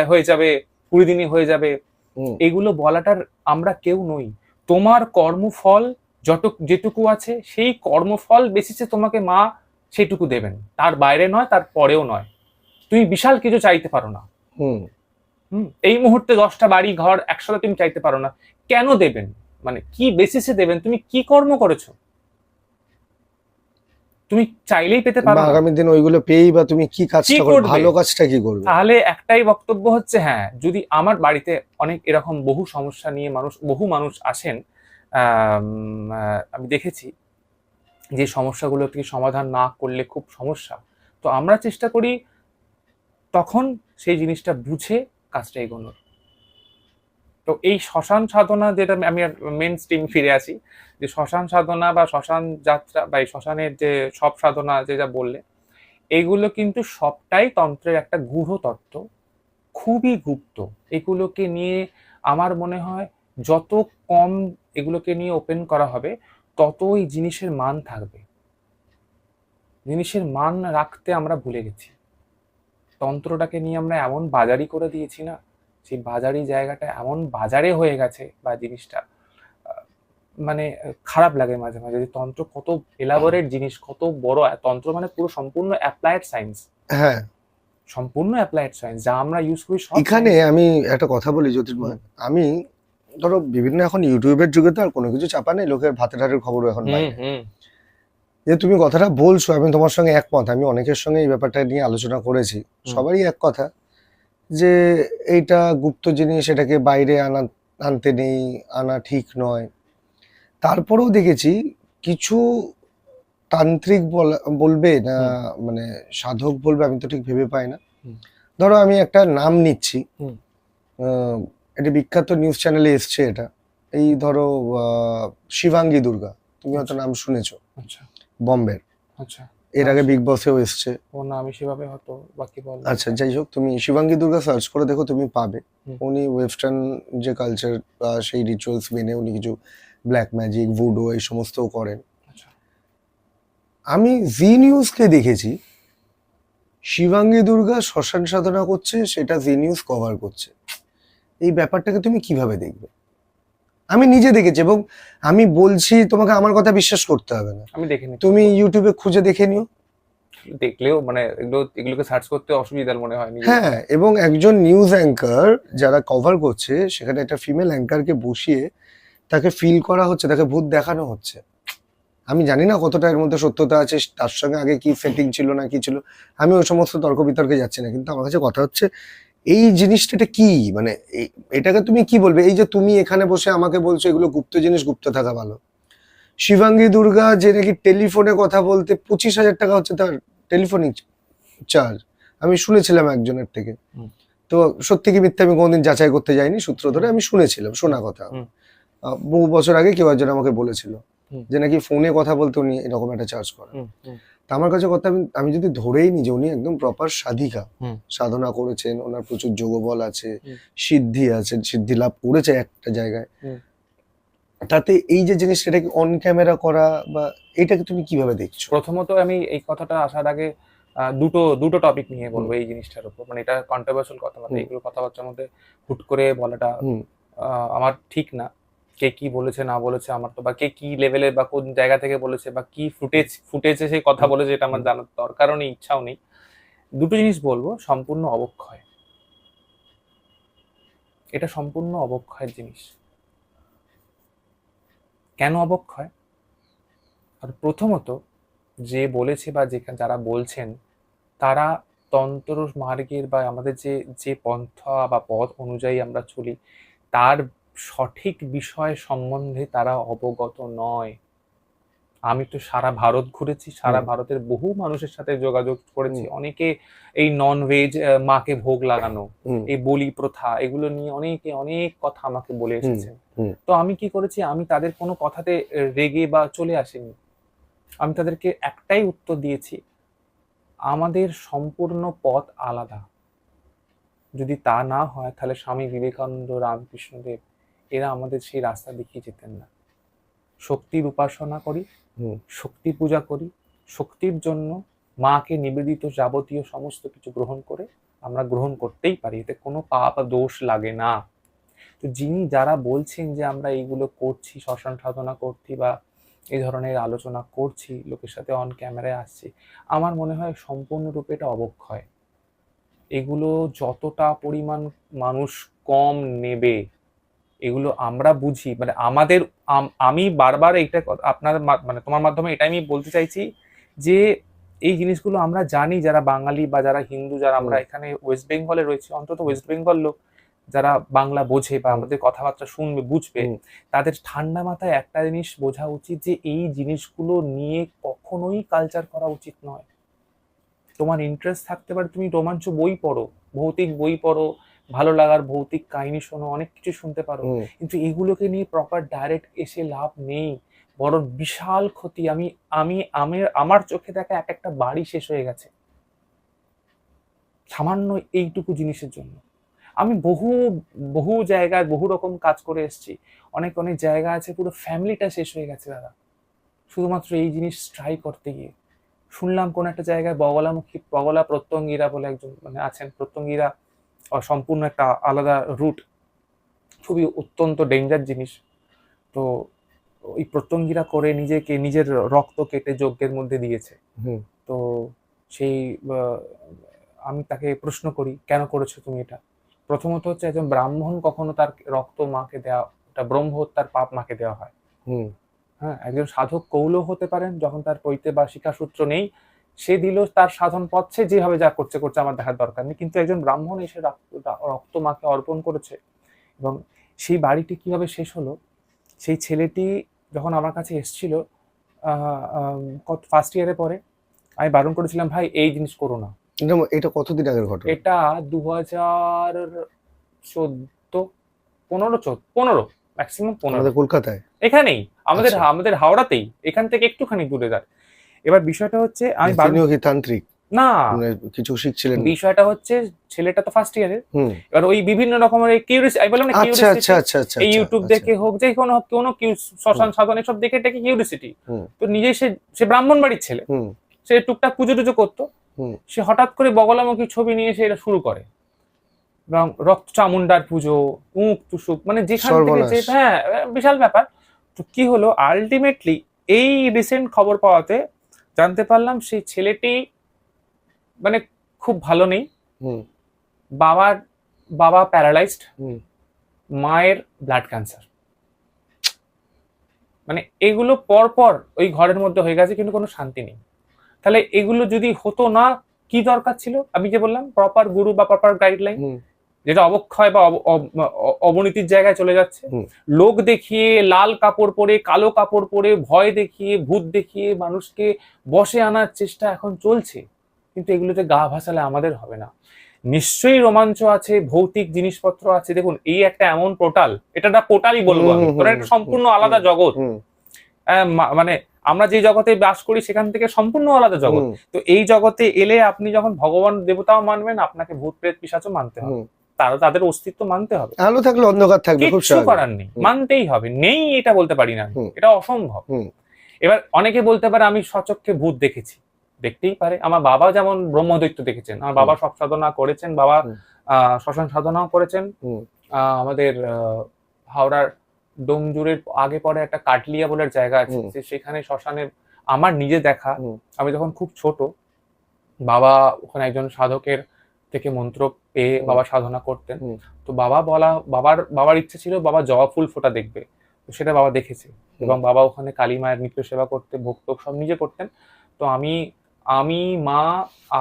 B: হয়ে যাবে, 20 দিনে হয়ে যাবে, এগুলো বলাটার আমরা কেউ নই। তোমার কর্মফল যেটুকু আছে সেই কর্মফল বেসিসে তোমাকে মা সেটুকু দেবেন, তার বাইরে নয়, তার পরেও নয়। তুমি বিশাল কিছু চাইতে পারো না। এই মুহূর্তে 10টা বাড়ি ঘর 100টা তুমি চাইতে পারো না। কেন দেবেন? মানে কি বেসিসে দেবেন? তুমি কি কর্ম করেছো? তুমি চাইলেই পেতে পারো না।
A: আগামী দিন ওইগুলো পেয়েই বা তুমি কি কাজটা করবে, ভালো কাজটা কি করবে?
B: তাহলে একটাই বক্তব্য হচ্ছে, হ্যাঁ, যদি আমার বাড়িতে অনেক এরকম বহু সমস্যা নিয়ে বহু মানুষ আসেন, আমি দেখেছি যে সমস্যাগুলো থেকে সমাধান না করলে খুব সমস্যা, তো আমরা চেষ্টা করি তখন সেই জিনিসটা বুঝে কাজটা এগোনোর। তো এই শ্মশান সাধনা, যেটা আমি মেন স্ট্রিম ফিরে আসি, যে শ্মশান সাধনা বা শ্মশান যাত্রা বা এই শ্মশানের যে সব সাধনা যেটা বললে, এগুলো কিন্তু সবটাই তন্ত্রের একটা গূঢ় তত্ত্ব, খুবই গুপ্ত। এগুলোকে নিয়ে আমার মনে হয় যত কম এগুলোকে নিয়ে ওপেন করা হবে, তত ওই জিনিসের মান থাকবে। জিনিসের মান রাখতে আমরা ভুলে গেছি। তন্ত্রটাকে নিয়ে আমরা এমন বাজারি করে দিয়েছি না, সেই বাজারি জায়গাটা এমন বাজারে হয়ে গেছে, বা জিনিসটা মানে খারাপ লাগে মাঝে মাঝে। যে তন্ত্র কত এলাবোরেট জিনিস, কত বড় তন্ত্র, মানে পুরো সম্পূর্ণ অ্যাপ্লাইড সায়েন্স।
A: হ্যাঁ,
B: সম্পূর্ণ অ্যাপ্লাইড সায়েন্স, যা আমরা ইউজ করি সব।
A: এখানে আমি একটা কথা বলি জ্যোতির্ময়, আমি ধরো বিভিন্ন এখন ইউটিউবের যুগে তো আর কোনো কিছু চাপা নেই, লোকের ভাতের হাটের খবরও এখন পাই। যে তুমি কথাটা বলছো, আমি তোমার সঙ্গে একমত। আমি অনেকের সঙ্গে এই ব্যাপারটা নিয়ে আলোচনা করেছি, সবারই এক কথা যে এইটা গুপ্ত জিনিস, এটাকে বাইরে আনতে নেই, আনা ঠিক নয়। তারপরেও দেখেছি কিছু তান্ত্রিক বলবে না, মানে সাধক বলবে, আমি তো ঠিক ভেবে পাই না। ধরো আমি একটা নাম নিচ্ছি, এটা বিখ্যাত নিউজ চ্যানেলে এসছে, এটা এই ধরো শিবাঙ্গী দুর্গা, তুমি হয়তো নাম শুনেছো, বম্বের।
B: আচ্ছা,
A: এর আগে বিগ বসেও এসছে।
B: ও না, আমি সেভাবে হয়তো বাকি বল।
A: আচ্ছা, যাই হোক, তুমি শিবাঙ্গী দুর্গা সার্চ করে দেখো, তুমি পাবে। উনি ওয়েস্টার্ন যে কালচার বা সেই রিচুয়ালস মেনে উনি কিছু ব্ল্যাক ম্যাজিক, ভুডো এই সমস্তও করেন। আমি জি নিউজকে দেখেছি শিবাঙ্গী দুর্গা শ্মশান সাধনা করছে, সেটা জি নিউজ কভার করছে। এই ব্যাপারটাকে তুমি কিভাবে দেখবে? আমি নিজে দেখেছি, এবং আমি বলছি তোমাকে, আমার কথা বিশ্বাস করতে হবে না,
B: আমি দেখিনি,
A: তুমি ইউটিউবে খুঁজে দেখে নিও।
B: দেখলেও মানে এগুলোকে সার্চ করতে অসুবিধার মনে হয়।
A: হ্যাঁ, এবং একজন নিউজ অ্যাঙ্কার যারা কভার করছে, সেখানে একটা ফিমেল অ্যাঙ্কারকে বসিয়ে তাকে ফিল করা হচ্ছে, তাকে ভূত দেখানো হচ্ছে। আমি জানি না কতটা এর মধ্যে সত্যতা আছে, তার সঙ্গে আগে কি সেটিং ছিল না কি ছিল, আমি ওই সমস্ত তর্ক বিতর্কে যাচ্ছি না। কিন্তু আমার কাছে কথা হচ্ছে, এই জিনিসটা কি, মানে এটাকে তুমি কি বলবে? এই যে তুমি এখানে বসে আমাকে বলছো এগুলো গুপ্ত জিনিস, গুপ্ত থাকা ভালো। শিবাঙ্গী দুর্গা যে নাকি টেলিফোনে কথা বলতে 25,000 টাকা হচ্ছে তার টেলিফোনিক চার্জ, আমি শুনেছিলাম একজনের থেকে। তো সত্যি কি মিথ্যা আমি কোনোদিন যাচাই করতে যাইনি, সূত্র ধরে আমি শুনেছিলাম, শোনা কথা। বহু বছর আগে কেউ একজন আমাকে বলেছিল যে নাকি ফোনে কথা বলতে উনি এরকম একটা চার্জ করেন। তা আমার কাছে কথা, আমি যদি ধরেই নি যে উনি একদম প্রপার সাধিকা, সাধনা করেছেন, ওনার প্রচুর যোগবল আছে, সিদ্ধি আছে, সিদ্ধি লাভ করেছে একটা জায়গায়, তাতে এই যে জিনিস, সেটাকে অন ক্যামেরা করা বা এটাকে তুমি কিভাবে দেখছো?
B: প্রথমত আমি এই কথাটা আসার আগে দুটো টপিক নিয়ে বলবো এই জিনিসটার উপর। মানে এটা কন্ট্রোভার্সিয়াল কথাবার্তা, এগুলো কথাবার্তার মধ্যে হুট করে বলাটা আমার ঠিক না। কে কি বলেছে না বলেছে আমার তো, বা কে কি লেভেলের বা কোন জায়গা থেকে বলেছে বা কি ফুটেজে সেই কথা বলেছে, এটা আমার জানার দরকারও নেই, ইচ্ছাও নেই। দুটো জিনিস বলবো, সম্পূর্ণ অবক্ষয়, এটা সম্পূর্ণ অবক্ষয়ের জিনিস। কেন অবক্ষয়? আর প্রথমত যে বলেছে বা যারা বলছেন তারা তন্ত্র মার্গের বা আমাদের যে যে পন্থা বা পথ অনুযায়ী আমরা চলি তার সঠিক বিষয় সম্বন্ধে তারা অবগত নয়। আমি তো সারা ভারত ঘুরেছি, সারা ভারতের বহু মানুষের সাথে যোগাযোগ করেছি। অনেকে এই নন ভেজ মাকে ভোগ লাগানো, এই বলি প্রথা, এগুলো নিয়ে অনেকে অনেক কথা আমাকে বলে এসেছে। তো আমি কি করেছি, আমি তাদের কোনো কথাতে রেগে বা চলে আসিনি। আমি তাদেরকে একটাই উত্তর দিয়েছি, আমাদের সম্পূর্ণ পথ আলাদা। যদি তা না হয় তাহলে স্বামী বিবেকানন্দ, রামকৃষ্ণদেব এরা আমাদের সেই রাস্তা দেখিয়ে যেতেন না। শক্তির উপাসনা করি, শক্তি পূজা করি, শক্তির জন্য মাকে নিবেদিত যাবতীয় সমস্ত কিছু গ্রহণ করে আমরা গ্রহণ করতেই পারি, এতে কোনো পাপ দোষ লাগে না। তো যারা বলছেন যে আমরা এইগুলো করছি, শ্মশান সাধনা করছি বা এই ধরনের আলোচনা করছি, লোকের সাথে অন ক্যামেরায় আসছি, আমার মনে হয় সম্পূর্ণরূপে এটা অবক্ষয়। এগুলো যতটা পরিমাণ মানুষ কম নেবে এগুলো আমরা বুঝি, মানে আমাদের আমি বারবার এইটা আপনার মানে তোমার মাধ্যমে এটা আমি বলতে চাইছি যে এই জিনিসগুলো আমরা জানি, যারা বাঙালি বা যারা হিন্দু, যারা আমরা এখানে ওয়েস্ট বেঙ্গলে রয়েছি, অন্তত ওয়েস্ট বেঙ্গল লোক যারা বাংলা বোঝে বা আমাদের কথাবার্তা শুনবে, বুঝবে, তাদের ঠান্ডা মাথায় একটা জিনিস বোঝা উচিত যে এই জিনিসগুলো নিয়ে কখনোই কালচার করা উচিত নয়। তোমার ইন্টারেস্ট থাকতে পারে, তুমি রোমাঞ্চ বই পড়ো, ভৌতিক বই পড়ো, ভালো লাগার ভৌতিক কাহিনী শোনো, অনেক কিছু শুনতে পারো, কিন্তু এগুলোকে নিয়ে প্রপার ডাইরেক্ট এসে লাভ নেই, বড় বিশাল ক্ষতি। আমি আমি আমার চোখে দেখা এক একটা বাড়ি শেষ হয়ে গেছে সামান্য এইটুকু জিনিসের জন্য। আমি বহু বহু জায়গায় বহু রকম কাজ করে এসেছি, অনেক অনেক জায়গা আছে পুরো ফ্যামিলিটা শেষ হয়ে গেছে দাদা, শুধুমাত্র এই জিনিস ট্রাই করতে গিয়ে। শুনলাম কোন একটা জায়গায় বগলা প্রত্যঙ্গীরা বলে একজন মানে আছেন, প্রত্যঙ্গীরা সম্পূর্ণ একটা আলাদা রুট, খুবই অত্যন্ত ডেঞ্জার জিনিস। তো ওই প্রত্যঙ্গীরা করে নিজের রক্ত কেটে যজ্ঞের মধ্যে দিয়েছে। তো সেই আমি তাকে প্রশ্ন করি, কেন করেছো তুমি এটা? প্রথমত হচ্ছে একজন ব্রাহ্মণ কখনো তার রক্ত মাকে দেওয়া, ওটা ব্রহ্ম হত্যার পাপ মাকে দেওয়া হয়। হ্যাঁ, একজন সাধক কৌলও হতে পারেন, যখন তার পৈতে বা শিক্ষাসূত্র নেই, সে দিল তার সাধন পথ, সে যেভাবে যা করছে আমার দেখার দরকার নেই, কিন্তু একজন ব্রাহ্মণ এসে রক্ত মাকে অর্পণ করেছে। এবং সেই বাড়িটি কিভাবে শেষ হলো, সেই ছেলেটি যখন আমার কাছে এসেছিল ফার্স্ট ইয়ারে পরে, আমি বারণ করেছিলাম, ভাই এই জিনিস করো না।
A: এটা কতদিন আগের ঘটনা?
B: এটা 2014-15 ম্যাক্সিমাম 15
A: কলকাতায়,
B: এখানেই আমাদের হাওড়াতেই, এখান থেকে একটুখানি দূরে যায়। এবার বিষয়টা হচ্ছে আমি
A: কি তান্ত্রিক
B: না,
A: কিছু শিখছিলেন?
B: বিষয়টা হচ্ছে ছেলেটা তো ফার্স্ট ইয়ারের, এবার ওই বিভিন্ন রকমের কিউরিয়াসিটি, আমি বললাম না কিউরিয়াসিটি, এই ইউটিউব দেখে হোক, যে কোনো শ্মশান সাধন এসব দেখে এটাকে কিউরিয়াসিটি। তো নিজে সে ব্রাহ্মণ বাড়ির ছেলে, সে টুকটাক পুজো টুজো করতো, সে হঠাৎ করে বগলামুখী ছবি নিয়ে সে এটা শুরু করে, এবং রক্ত চামুন্ডার পুজো, উঁক তুসুক, মানে যেখান থেকে যে, হ্যাঁ বিশাল ব্যাপার। তো কি হলো, আলটিমেটলি এই রিসেন্ট খবর পাওয়াতে জানতে পারলাম সেই ছেলেটি মানে খুব ভালো নেই, বাবা প্যারালাইজড, মায়ের ব্লাড ক্যান্সার, মানে এগুলো পরপর ওই ঘরের মধ্যে হয়ে গেছে, কিন্তু কোনো শান্তি নেই। তাহলে এগুলো যদি হতো না, কি দরকার ছিল? আমি যে বললাম প্রপার গুরু বা প্রপার গাইডলাইন, যেটা অবক্ষয় বা অবনতির জায়গায় চলে যাচ্ছে। লোক দেখিয়ে, লাল কাপড় পরে, কালো কাপড় পরে, ভয় দেখিয়ে, ভূত দেখিয়ে মানুষকে বশে আনার চেষ্টা এখন চলছে, কিন্তু এগুলোতে গা ভাসালে আমাদের হবে না। নিশ্চয়ই রোমাঞ্চ আছে, ভৌতিক জিনিসপত্র আছে। দেখুন, এই একটা এমন পোর্টাল, এটা একটা পোর্টালই বলবো আমি, একটা সম্পূর্ণ আলাদা জগৎ। মানে আমরা যে জগতে বাস করি সেখান থেকে সম্পূর্ণ আলাদা জগৎ। তো এই জগতে এলে আপনি যখন ভগবান দেবতাও মানবেন, আপনাকে ভূত প্রেত পিশাচও মানতে হবে, তাদের অস্তিত্ব মানতে হবে।
A: আলো থাকলে অন্ধকার থাকবে,
B: কিছু করার নেই, মানতেই হবে। নেই এটা বলতে পারি না, এটা অসম্ভব। এবার অনেকে বলতে পারে আমি সচক্ষে ভূত দেখেছি, দেখতেই পারে। আমার বাবা যেমন ব্রহ্মদৈত্য দেখেছেন, আমার বাবা সব সাধনা করেছেন, বাবা শ্মশান সাধনাও করেছেন। আমাদের হাওড়ার ডোমজুরের আগে পরে একটা কাটলিয়া বলে জায়গা আছে, সেখানে শ্মশানের আমার নিজে দেখা, আমি যখন খুব ছোট বাবা ওখানে একজন সাধকের থেকে মন্ত্র পেয়ে বাবা সাধনা করতেন।
A: হুম।
B: তো বাবার ইচ্ছে ছিল বাবা জবা ফুল ফোটা দেখবে, তো সেটা বাবা দেখেছে। এবং বাবা ওখানে কালী মায়ের নিত্য সেবা করতে, ভোগ টোগ সব নিজে করতেন। তো আমি মা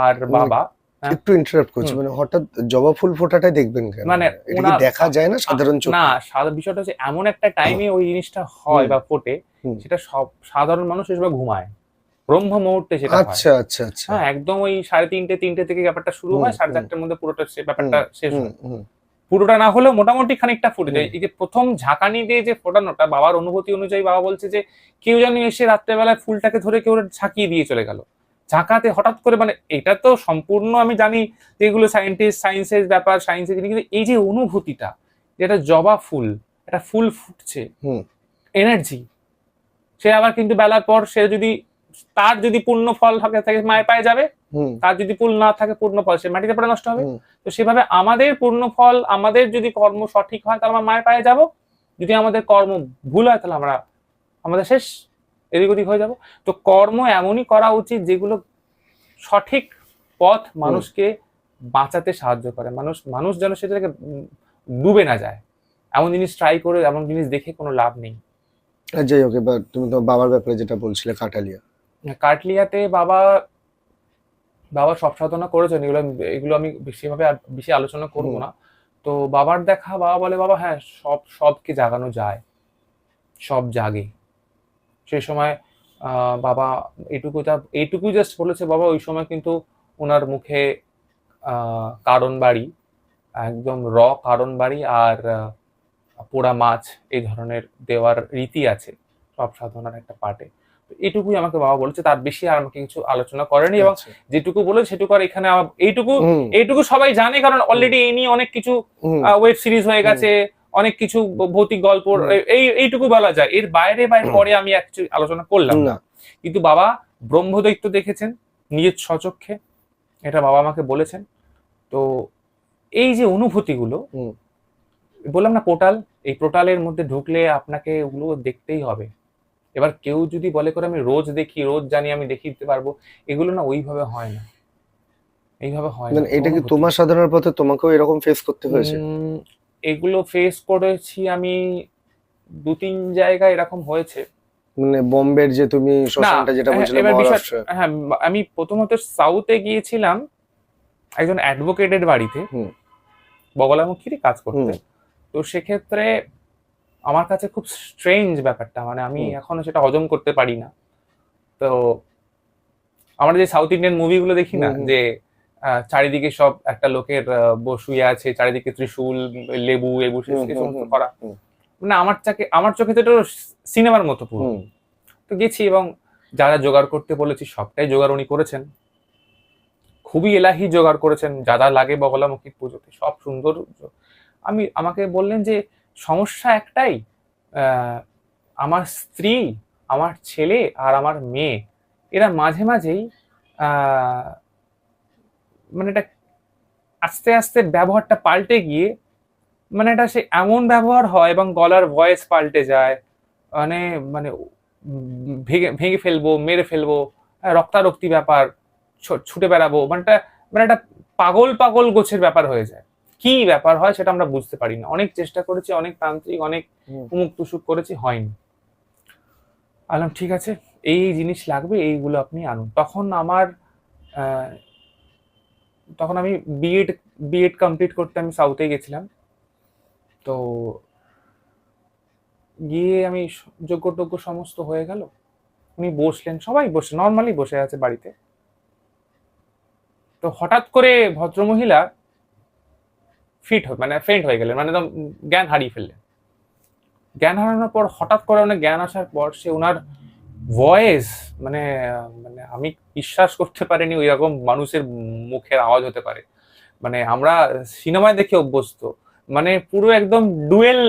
B: আর বাবা
A: একটু ইন্টারাপ্ট করছি, মানে হঠাৎ জবা ফুল ফোটাটাই দেখবেন কেন?
B: মানে
A: এটা কি দেখা যায় না সাধারণ চোখে?
B: না, বিষয়টা হচ্ছে এমন একটা টাইমে ওই জিনিসটা হয় বা ফোটে, সেটা সব সাধারণ মানুষ এসব ঘুমায়, ব্রহ্ম মুহূর্তে সেটা হয়।
A: আচ্ছা আচ্ছা আচ্ছা।
B: হ্যাঁ, একদম ওই 3:30 থেকে ব্যাপারটা শুরু হয়, 4:30টার মধ্যে পুরোটা ব্যাপারটা শেষ হয়। পুরোটা না হলেও মোটামুটি খানিকটা ফুটে যায়। এই যে প্রথম ঝাঁকানি দিয়ে যে ফোটানোটা, বাবার অনুভূতি অনুযায়ী বাবা বলছে যে কেউ যেন এসে রাত্রেবেলায় ফুলটাকে ধরে কেউ ঝাঁকিয়ে দিয়ে চলে গেল। ঝাঁকাতে হঠাৎ করে, মানে এটা তো সম্পূর্ণ আমি জানি যে এগুলো সায়েন্সের ব্যাপার, সায়েন্সের জিনিস, কিন্তু এই যে অনুভূতিটা, যেটা জবা ফুল, একটা ফুল ফুটছে, এনার্জি, সে আবার কিন্তু বেলার পর সে যদি তার যদি পূর্ণ ফল থাকে মায়ের পায়ে যাবে, তার যদি ফুল না থাকে পূর্ণ ফল সে মাটিতে পড়ে নষ্ট হবে। তো সেভাবে আমাদের পূর্ণ ফল, আমাদের যদি কর্ম সঠিক হয় তাহলে আমরা মায়ের পায়ে যাব, যদি আমাদের কর্ম ভুল হয় তাহলে আমাদের শেষ, এদিক ওদিক হয়ে যাব। তো কর্ম এমনই করা উচিত যেগুলো সঠিক পথ মানুষকে বাঁচাতে সাহায্য করে, মানুষ যেন সেটাকে ডুবে না যায়, এমন জিনিস ট্রাই করে, এমন জিনিস দেখে কোনো লাভ নেই।
A: যাই হোক, এবার তুমি তোমার বাবার ব্যাপারে যেটা বলছিলে,
B: কাটলিয়াতে বাবা সব সাধনা করেছেন, এগুলো আমি বেশি আলোচনা করবো না। তো বাবার দেখা, বাবা বলে বাবা হ্যাঁ সবকে জাগানো যায়, সব জাগে। সেই সময় বাবা এইটুকু জাস্ট বলেছে, বাবা ওই সময় কিন্তু ওনার মুখে কারণ বাড়ি, একদম কারণ বাড়ি আর পোড়া মাছ এই ধরনের দেওয়ার রীতি আছে সব সাধনার একটা পার্টে। এইটুকুই আমাকে বাবা বলেছে, তার বেশি আর আমাকে কিছু আলোচনা করেনি। এবং যেটুকু বলেছে সেটুকু আর এখানে এইটুকু সবাই জানে, কারণ অলরেডি এই নিয়ে অনেক কিছু ওয়েব সিরিজ হয়ে গেছে, অনেক কিছু ভৌতিক গল্প, এইটুকু বলা যায়। এর বাইরে পরে আমি আলোচনা করলাম না। কিন্তু বাবা ব্রহ্মদৈত্য দেখেছেন নিজের স্বচক্ষে, এটা বাবা আমাকে বলেছেন। তো এই যে অনুভূতিগুলো, বললাম না পোর্টাল, এই পোর্টালের মধ্যে ঢুকলে আপনাকে ওগুলো দেখতেই হবে। এবার কেউ যদি বলে করে আমি রোজ দেখি, রোজ জানি, আমি দেখিয়ে দিতে পারবো, এগুলো না ওইভাবে হয় না, এইভাবে হয় না।
A: এটা কি তোমার সাধনার পথে তোমাকেও এরকম ফেস করতে হয়েছে?
B: এগুলো ফেস করেছি আমি 2-3 জায়গায়, এরকম হয়েছে।
A: মানে বোম্বের যে তুমি শ্মশানটা যেটা বলছিলে, মহারাষ্ট্র।
B: হ্যাঁ, আমি প্রথমত সাউথে গিয়েছিলাম একজন অ্যাডভোকেটের বাড়িতে বগলামুখীরই কাজ করতে। তো সেক্ষেত্রে আমার কাছে খুব স্ট্রেঞ্জ ব্যাপারটা, মানে আমি এখনো সেটা হজম করতে পারি না। তো আমরা যে সাউথ ইন্ডিয়ান মুভিগুলো দেখি না, যে চারিদিকে সব একটা লোকের শুয়ে আছে, চারিদিকে ত্রিশূল, লেবু সমস্ত করা, মানে আমার চোখে তো এটা সিনেমার মতো পুরো। তো গেছি এবং যারা জোগাড় করতে বলেছি সবটাই জোগাড় উনি করেছেন, খুবই এলাহি জোগাড় করেছেন, যা লাগে বগলামুখীর পুজোতে সব সুন্দর। আমাকে বললেন যে সমস্যা একটাই, আমার স্ত্রী, আমার ছেলে আর আমার মেয়ে, এরা মাঝে মাঝেই মানে এটা আস্তে আস্তে ব্যবহারটা পাল্টে গিয়ে, মানে এটা সে এমন ব্যবহার হয় এবং গলার ভয়েস পাল্টে যায়, মানে মানে ভেঙে ফেলবো, মেরে ফেলবো, রক্তারক্তি ব্যাপার, ছুটে বেড়াবো, মানে একটা পাগল গোছের ব্যাপার হয়ে যায়। কি ব্যাপার হয় সেটা আমরা বুঝতে পারি না। অনেক চেষ্টা করেছি, অনেক তান্ত্রিক, অনেক উমুক তুসুক করেছি, হয়নি। আলাম ঠিক আছে, এই জিনিস লাগবে, এইগুলো আপনি আনুন। তখন আমি বিএড কমপ্লিট করতে আমি সাউথে গেছিলাম। তো গিয়ে আমি যোগ্য সমস্ত হয়ে গেল, উনি বসলেন, সবাই বসে নর্মালি বসে আছে বাড়িতে। তো হঠাৎ করে ভদ্রমহিলা ফেন্ট হয়ে গেলেন, মানে একদম জ্ঞান হারিয়ে ফেললেন। জ্ঞান হারানোর পর হঠাৎ করে অনেক জ্ঞান আসার পর সে ওনার ভয়েস, মানে আমি বিশ্বাস করতে পারিনি ওই রকম মানুষের মুখের আওয়াজ হতে পারে। মানে আমরা সিনেমায় দেখে অভ্যস্ত, মানে পুরো একদম ডুয়েল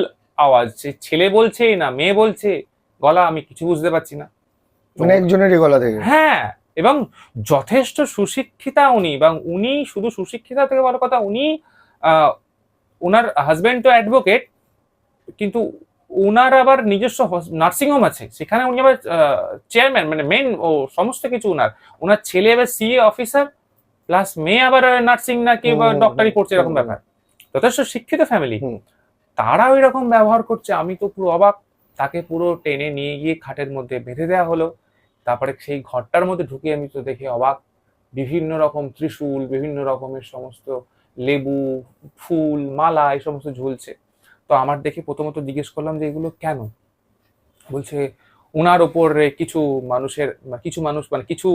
B: আওয়াজ, ছেলে বলছে না মেয়ে বলছে, গলা আমি কিছু বুঝতে পারছি না,
A: মানে একজনেরই গলা থেকে।
B: হ্যাঁ, এবং যথেষ্ট সুশিক্ষিতা উনি, এবং উনি শুধু সুশিক্ষিতা থেকে বড় কথা, উনি ওনার হাজবেন্ড তো অ্যাডভোকেট, কিন্তু ওনার আবার নিজস্ব নার্সিংহোম আছে, সেখানে উনি আবার চেয়ারম্যান, মানে মেন ও সমস্ত কিছু ওনার ছেলে এবার সিএ অফিসার, প্লাস মেয়ে আবার নার্সিং না কি বা ডক্টরি পড়ছে, এরকম ব্যাপার, যথেষ্ট শিক্ষিত ফ্যামিলি, তারা ওই রকম ব্যবহার করছে। আমি তো পুরো অবাক। তাকে পুরো টেনে নিয়ে গিয়ে খাটের মধ্যে বেঁধে দেওয়া হলো। তারপরে সেই ঘরটার মধ্যে ঢুকে আমি তো দেখে অবাক, বিভিন্ন রকম ত্রিশূল, বিভিন্ন রকমের সমস্ত লেবু, ফুল, মালা এই সমস্ত ঝুলছে। তো আমার দেখে প্রথমত জিজ্ঞেস করলাম যে এগুলো কেন। বলছে উনার ওপরে কিছু মানুষ মানে কিছু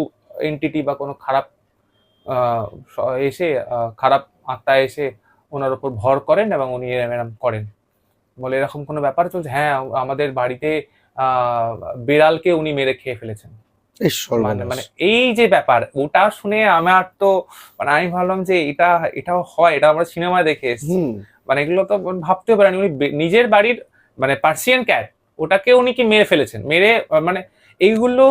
B: এন্টিটি বা কোনো খারাপ খারাপ আত্মা এসে ওনার ওপর ভর করেন এবং উনি এরম করেন। বলে এরকম কোনো ব্যাপার চলছে? হ্যাঁ, আমাদের বাড়িতে বিড়ালকে উনি মেরে খেয়ে ফেলেছেন। মানে এই যে ব্যাপার, ওটা শুনে আমার তো মানে আমি ভাবলাম যে এটাও হয়, এটা আমরা সিনেমায় দেখে এসেছি। মানে এগুলো তো ভাবতেও পারেনি। উনি নিজের বাড়ির মানে পার্সিয়ান ক্যাট, ওটাকে উনি কি মেরে ফেলেছেন, মেরে মানে এইগুলো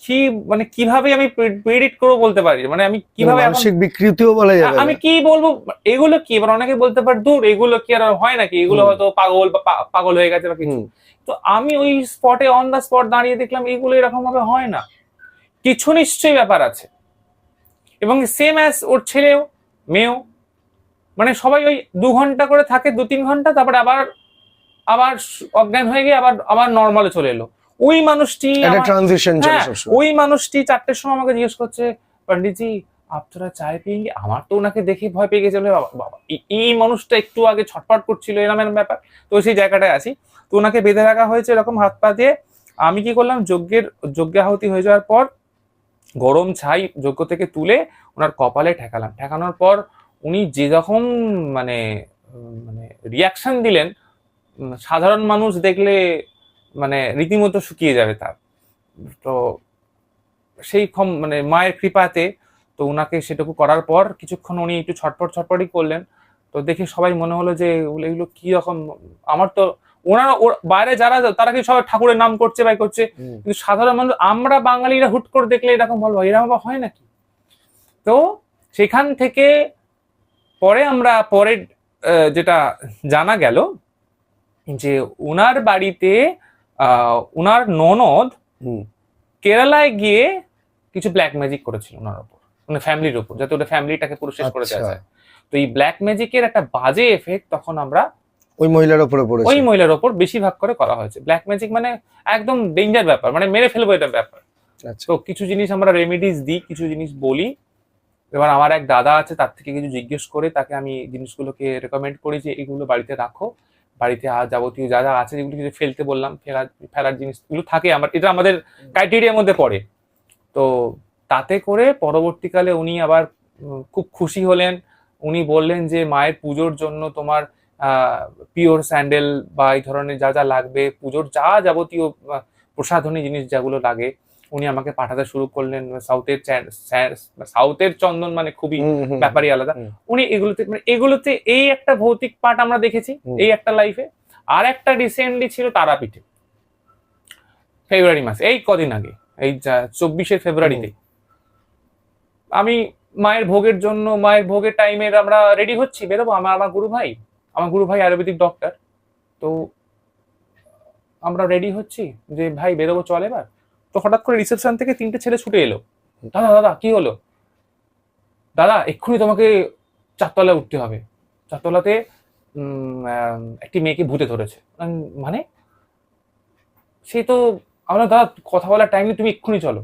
B: কি মানে কিভাবে আমি প্রেডিক্ট করবো বলতে পারি, মানে আমি কিভাবে
A: মানসিক বিকৃতিও বলা যাবে,
B: আমি কি বলবো এগুলো কি। এবার অনেকে বলতে পারে দূর এগুলো কি আর হয় নাকি, এগুলো হয়তো পাগল হয়ে গেছে বা কিছু। তো আমি ওই স্পটে অন দা স্পট দাঁড়িয়ে দেখলাম এগুলো এরকম ভাবে হয় না, কিছু নিশ্চয়ই ব্যাপার আছে। এবং সেম অ্যাজ ওর ছেলেও মেয়েও, মানে সবাই ওই 2 ঘন্টা করে থাকে, 2-3 ঘন্টা, তারপরে আবার অজ্ঞান হয়ে গিয়ে আবার নর্মালে চলে এলো। ওই মানুষটি ওই মানুষটি 4টের সময় আমাকে জিজ্ঞেস করছে, পন্ডিতজি আপনারা চায় পিয়েঙ্গে। আমার তো ওনাকে দেখে ভয় পেয়ে গেছিল, বাবা এই মানুষটা একটু আগে ছটফট করছিল, এরকম ব্যাপার। তো সেই জায়গাটায় আছি, তো ওনাকে বেঁধে রাখা হয়েছে এরকম হাত পা দিয়ে। আমি কি করলাম, যজ্ঞাহুতি হয়ে যাওয়ার পর গরম ছাই যজ্ঞ থেকে তুলে ওনার কপালে ঠেকালাম। ঠেকানোর পর উনি যে রকম মানে মানে রিয়াকশন দিলেন, সাধারণ মানুষ দেখলে মানে রীতিমতো শুকিয়ে যাবে তার। তো সেই মানে মায়ের কৃপাতে তো উনাকে সেটুকু করার পর কিছুক্ষণ উনি একটু ছটপটই করলেন। তো দেখে সবাই মনে হলো যে এগুলো কি রকম। আমার তো ওনারা বাইরে যারা তারা কি সবাই ঠাকুরের নাম করছে বা করছে, কিন্তু সাধারণ মানুষ আমরা বাঙালিরা হুট করে দেখলে এরকম বলবো, এরকম হয় নাকি। তো সেখান থেকে পরে আমরা যেটা জানা গেল যে উনার বাড়িতে উনার ননদ কেরালায় গিয়ে কিছু ব্ল্যাক ম্যাজিক করেছিল ওনার উপর, মানে ফ্যামিলির উপর, যাতে ওটা ফ্যামিলিটাকে পুরো শেষ করে দেওয়া যায়। তো এই ব্ল্যাক ম্যাজিকের একটা বাজে এফেক্ট তখন আমরা ওই মহিলার উপর বেশিরভাগ করে করা হয়েছে। ব্ল্যাক ম্যাজিক মানে একদম ডেঞ্জার ব্যাপার, মানে মেরে ফেলবো এটা ব্যাপার। তো কিছু জিনিস আমরা রেমেডিস দিই, কিছু জিনিস বলি। এবার আমার এক দাদা আছে, তার থেকে কিছু জিজ্ঞেস করে তাকে আমি জিনিসগুলোকে রেকমেন্ড করি যে এগুলো বাড়িতে রাখো, বাড়িতে যাবতীয় যা যা আছে যেগুলো কিছু ফেলতে বললাম, ফেলার জিনিসগুলো থাকে এটা আমাদের ক্রাইটেরিয়ার মধ্যে পড়ে। তো তাতে করে পরবর্তীকালে উনি আবার খুব খুশি হলেন। উনি বললেন যে মায়ের পুজোর জন্য তোমার পিওর স্যান্ডেল বা এই ধরনের যা যা লাগবে, পুজোর যা যাবতীয় প্রসাধনী জিনিস যেগুলো লাগে উনি আমাকে পাঠাতে শুরু করলেন। সাউথের চন্দন মানে খুবই ব্যাপারই আলাদা। উনি এগুলোতে এই একটা ভৌতিক পার্ট আমরা দেখেছি এই একটা লাইফে। আর একটা রিসেন্টলি ছিল তারাপীঠে, ফেব্রুয়ারি মাসে, এই কদিন আগে, এই 24শে ফেব্রুয়ারিতে আমি মায়ের ভোগের টাইমের আমরা রেডি হচ্ছি, বেরোবো। আমার গুরু ভাই আয়ুর্বেদিক ডক্টর। তো আমরা রেডি হচ্ছি যে ভাই বেরোবো চল এবার। তো হঠাৎ করে রিসেপশন থেকে 3টে ছেলে ছুটে এলো, দাদা কি হলো, দাদা এক্ষুনি তোমাকে 4তলায় উঠতে হবে, 4তলাতে একটি মেয়েকে ভূতে ধরেছে। মানে সেই তো আমরা, দাদা কথা বলার টাইম নেই, তুমি এক্ষুনি চলো।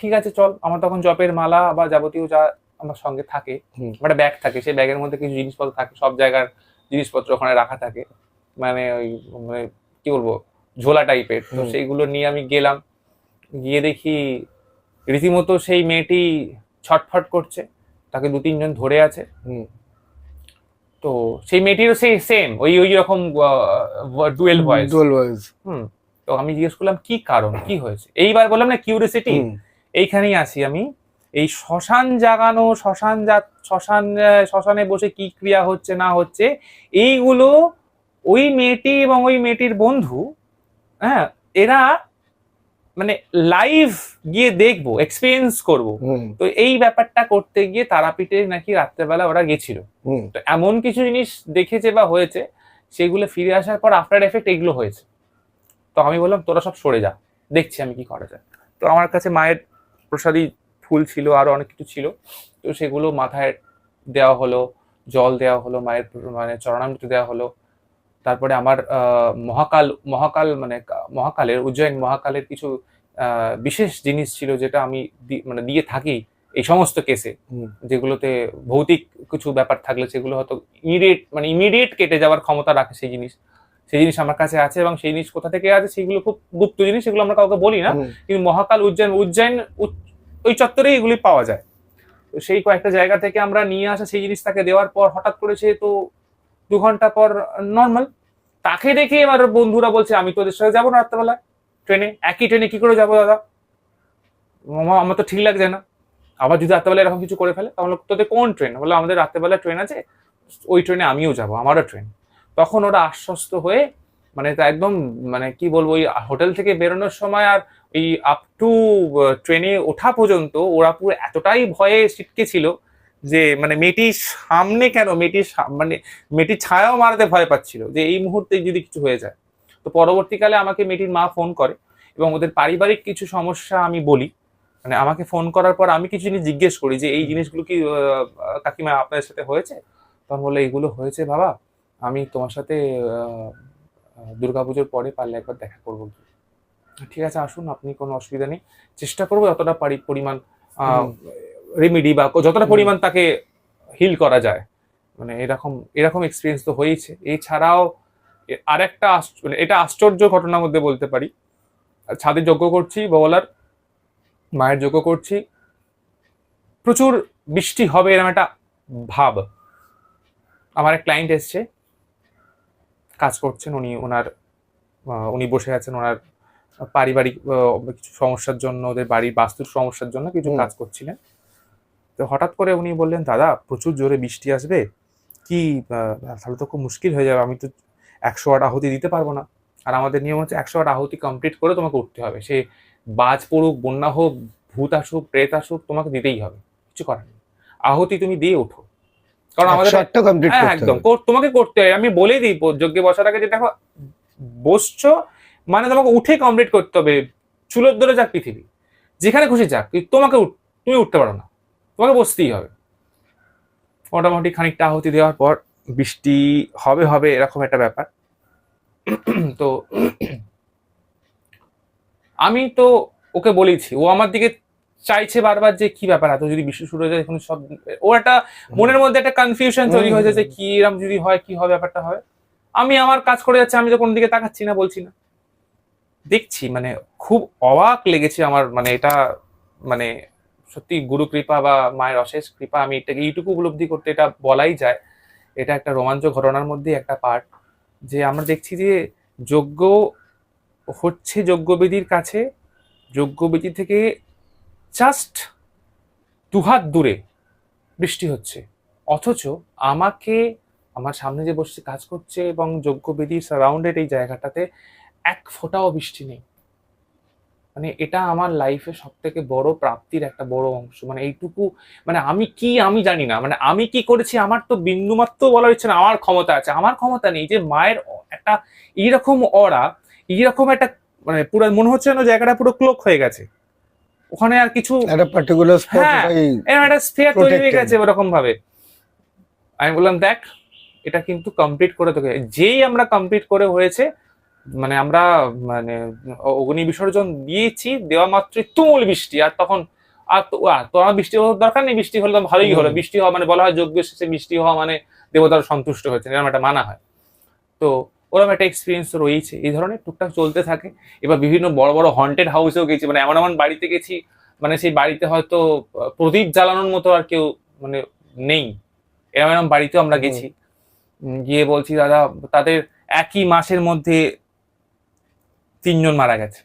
B: ঠিক আছে চল। আমার তখন জপের মালা বা যাবতীয় যা আমার সঙ্গে থাকে, একটা ব্যাগ থাকে, সেই ব্যাগের মধ্যে কিছু জিনিসপত্র থাকে, সব জায়গার জিনিসপত্র ওখানে রাখা থাকে, মানে ওই মানে কি বলবো ঝোলা টাইপের। তো সেইগুলো নিয়ে আমি গেলাম, গিয়ে দেখি রীতিমতো সেই মেয়েটি ছটফট করছে, তাকে 2-3 জন ধরে আছে। তো সেই মেয়েটিরও সেই সেম ওই রকম ডুয়েল ভয়েস। তো আমি জিজ্ঞেস করলাম কি কারণ, কি হয়েছে। এইবার বললাম না কিউরিওসিটি, এইখানেই আসি আমি। এই শ্মশান জাগানো, শ্মশানে বসে কি ক্রিয়া হচ্ছে না হচ্ছে, এইগুলো ওই মেয়েটি এবং ওই মেয়েটির বন্ধু, হ্যাঁ, এরা মানে লাইভ গিয়ে দেখবো, এক্সপিরিয়েন্স করবো। তো এই ব্যাপারটা করতে গিয়ে তারাপীঠে নাকি রাত্রেবেলা ওরা গেছিল। তো এমন কিছু জিনিস দেখেছে বা হয়েছে, সেগুলো ফিরে আসার পর আফটার এফেক্ট এগুলো হয়েছে। তো আমি বললাম তোরা সব সরে যা, দেখছি আমি কি করা যায়। তো আমার কাছে মায়ের প্রসাদী ফুল ছিল, আরো অনেক কিছু ছিল। তো সেগুলো মাথায় দেওয়া হলো, জল দেওয়া হলো, মায়ের মানে চরণামৃত দেওয়া হলো। তারপরে আমার মহাকাল মানে মহাকালের উজ্জয়ন মহাকালের কিছু বিশেষ জিনিস ছিল যেটা আমি মানে দিয়ে থাকি এই সমস্ত কেসে, যেগুলোতে ভৌতিক কিছু ব্যাপার থাকলে সেগুলো হয়তো ইমিডিয়েট কেটে যাওয়ার ক্ষমতা রাখে। সেই জিনিস আমার কাছে আছে, এবং সেই জিনিস কোথা থেকে আছে সেগুলো খুব গুপ্ত জিনিস, সেগুলো আমরা কাউকে বলি না। কিন্তু মহাকাল উজ্জয়ন ওই চত্বরেই এগুলি পাওয়া যায়। তো সেই কয়েকটা জায়গা থেকে আমরা নিয়ে আসা সেই জিনিস তাকে দেওয়ার পর হঠাৎ করে সে তো 2 ঘন্টা পর নর্মাল। তাকে দেখে এবার বন্ধুরা বলছে আমি তো ওদের সাথে যাবো না রাত্রেবেলা ট্রেনে, একই ট্রেনে কি করে যাবো দাদা, আমার তো ঠিক লাগছে না। আবার যদি রাত্রেবেলা এরকম কিছু করে ফেলে, তাহলে তোদের কোন ট্রেন? বলে আমাদের রাত্রেবেলা ট্রেন আছে, ওই ট্রেনে আমিও যাবো, আমারও ট্রেন। তখন ওরা আশ্বস্ত হয়ে মানে তা একদম মানে কি বলবো, ওই হোটেল থেকে বেরোনোর সময় আর এই আপ টু ট্রেনে ওঠা পর্যন্ত ওরা পুরো এতটাই ভয়ে ছিটকে ছিল যে মানে মেয়েটির সামনে কেন, মানে মেয়েটির ছায়াও মারাতে ভয় পাচ্ছিল যে এই মুহূর্তে যদি কিছু হয়ে যায়। তো পরবর্তীকালে আমাকে মেয়েটির মা ফোন করে এবং ওদের পারিবারিক কিছু সমস্যা আমি বলি, মানে আমাকে ফোন করার পর আমি কিছু জিনিস জিজ্ঞেস করি যে এই জিনিসগুলো কি কাকিমা আপনাদের সাথে হয়েছে? তখন বলে এইগুলো হয়েছে বাবা, আমি তোমার সাথে দুর্গাপুজোর পরে পারলে একবার দেখা করবো। ঠিক আছে আসুন, আপনি কোনো অসুবিধা নেই, চেষ্টা করবো যতটা পরিমাণ রেমিডি বা যতটা পরিমাণ তাকে হিল করা যায়। মানে এরকম এক্সপিরিয়েন্স তো হয়েছে। এছাড়াও আরেকটা মানে এটা আশ্চর্য ঘটনার মধ্যে বলতে পারি, ছাদে যজ্ঞ করছি, বলার মায়ের যজ্ঞ করছি, প্রচুর বৃষ্টি হবে এরকম একটা ভাব। আমার এক ক্লায়েন্ট এসছে, কাজ করছেন, উনি বসে আছেন, ওনার পারিবারিক কিছু সমস্যার জন্য, ওদের বাড়ির বাস্তুর সমস্যার জন্য কিছু কাজ করছিলেন। তো হঠাৎ করে উনি বললেন দাদা প্রচুর জোরে বৃষ্টি আসবে, কি তাহলে তো খুব মুশকিল হয়ে যাবে, আমি তো 108 আহুতি দিতে পারবো না। আর আমাদের নিয়ম হচ্ছে 108 আহুতি কমপ্লিট করে তোমাকে উঠতে হবে, সে বাজ পড়ুক, বন্যা হোক, ভূত আসুক, প্রেত আসুক, তোমাকে দিতেই হবে, কিছু করার নেই, আহুতি তুমি দিয়ে ওঠো। কারণ আমাদের একদম তোমাকে করতে হয়। আমি বলেই দিই যজ্ঞে বসার আগে যে দেখো বসছো মানে তোমাকে উঠে কমপ্লিট করতে হবে, চুলোর দরে যাক পৃথিবী, যেখানে খুশি যাক, তুমি উঠতে পারো না, তোমাকে বসতেই হবে। মোটামুটি খানিকটা আহুতি দেওয়ার পর বৃষ্টি হবে এরকম একটা ব্যাপার। তো আমি তো ওকে বলেছি, ও আমার দিকে চাইছে বারবার যে কি ব্যাপার, এত যদি বৃষ্টি শুরু হয়ে যায় এখন সব, ও একটা মনের মধ্যে একটা কনফিউশন তৈরি হয়েছে যে কি এরকম যদি হয় কি হবে ব্যাপারটা হবে। আমি আমার কাজ করে যাচ্ছি, আমি তো কোনো দিকে তাকাচ্ছি না, বলছি না, দেখছি। মানে খুব অবাক লেগেছে আমার, মানে এটা মানে সত্যি গুরু কৃপা বা মায়ের অশেষ কৃপা, আমি এটাকে এইটুকু উপলব্ধি করতে এটা বলাই যায়। এটা একটা রোমাঞ্চক ঘটনার মধ্যে একটা পার্ট, যে আমরা দেখছি যে যজ্ঞ হচ্ছে যজ্ঞবেদীর কাছে, যজ্ঞবেদী থেকে জাস্ট 2 হাত দূরে বৃষ্টি হচ্ছে, অথচ আমার সামনে যে বসে কাজ করছে এবং যজ্ঞবেদী সারাউন্ডেড এই জায়গাটাতে 1 ফোঁটাও বৃষ্টি নেই। মানে এটা আমার লাইফে সব থেকে বড় প্রাপ্তির একটা বড় অংশ। মানে এইটুকু, মানে আমি জানি না, মানে আমি কি করেছি আমার তো বিন্দুমাত্র বলার ইচ্ছে না, আমার ক্ষমতা আছে, আমার ক্ষমতা নেই। যে মায়ের একটা এইরকম এইরকম একটা মানে পুরো মনে হচ্ছে না জায়গাটা পুরো ক্লোক হয়ে গেছে, ওখানে আর কিছু
A: একটা পার্টিকুলার স্পট,
B: একটা স্ফিয়ার তৈরি হয়ে গেছে ওরকম ভাবে। আমি বললাম দেখ এটা কিন্তু কমপ্লিট করে তোকে, যেই আমরা কমপ্লিট করে হয়েছে, মানে আমরা মানে অগ্নি বিসর্জন দিয়েছি, দেওয়া মাত্রই তুমুল বৃষ্টি। আর তখন তোমার বৃষ্টি হওয়ার দরকার নেই, বৃষ্টি হলে তো ভালোই হলো। বৃষ্টি হওয়া মানে বলা হয় যজ্ঞ শেষে বৃষ্টি হওয়া মানে দেবতারা সন্তুষ্ট হয়েছে, এরকম একটা মানা হয়। তো ওরকম একটা এক্সপিরিয়েন্স রয়েছে, এই ধরনের টুকটাক চলতে থাকে। এবার বিভিন্ন বড় বড় হন্টেড হাউসেও গেছি, মানে এমন বাড়িতে গেছি মানে সেই বাড়িতে হয়তো প্রদীপ জ্বালানোর মতো আর কেউ মানে নেই, এরকম বাড়িতেও আমরা গেছি। গিয়ে বলছি দাদা তাদের একই মাসের মধ্যে 3 জন মারা গেছে,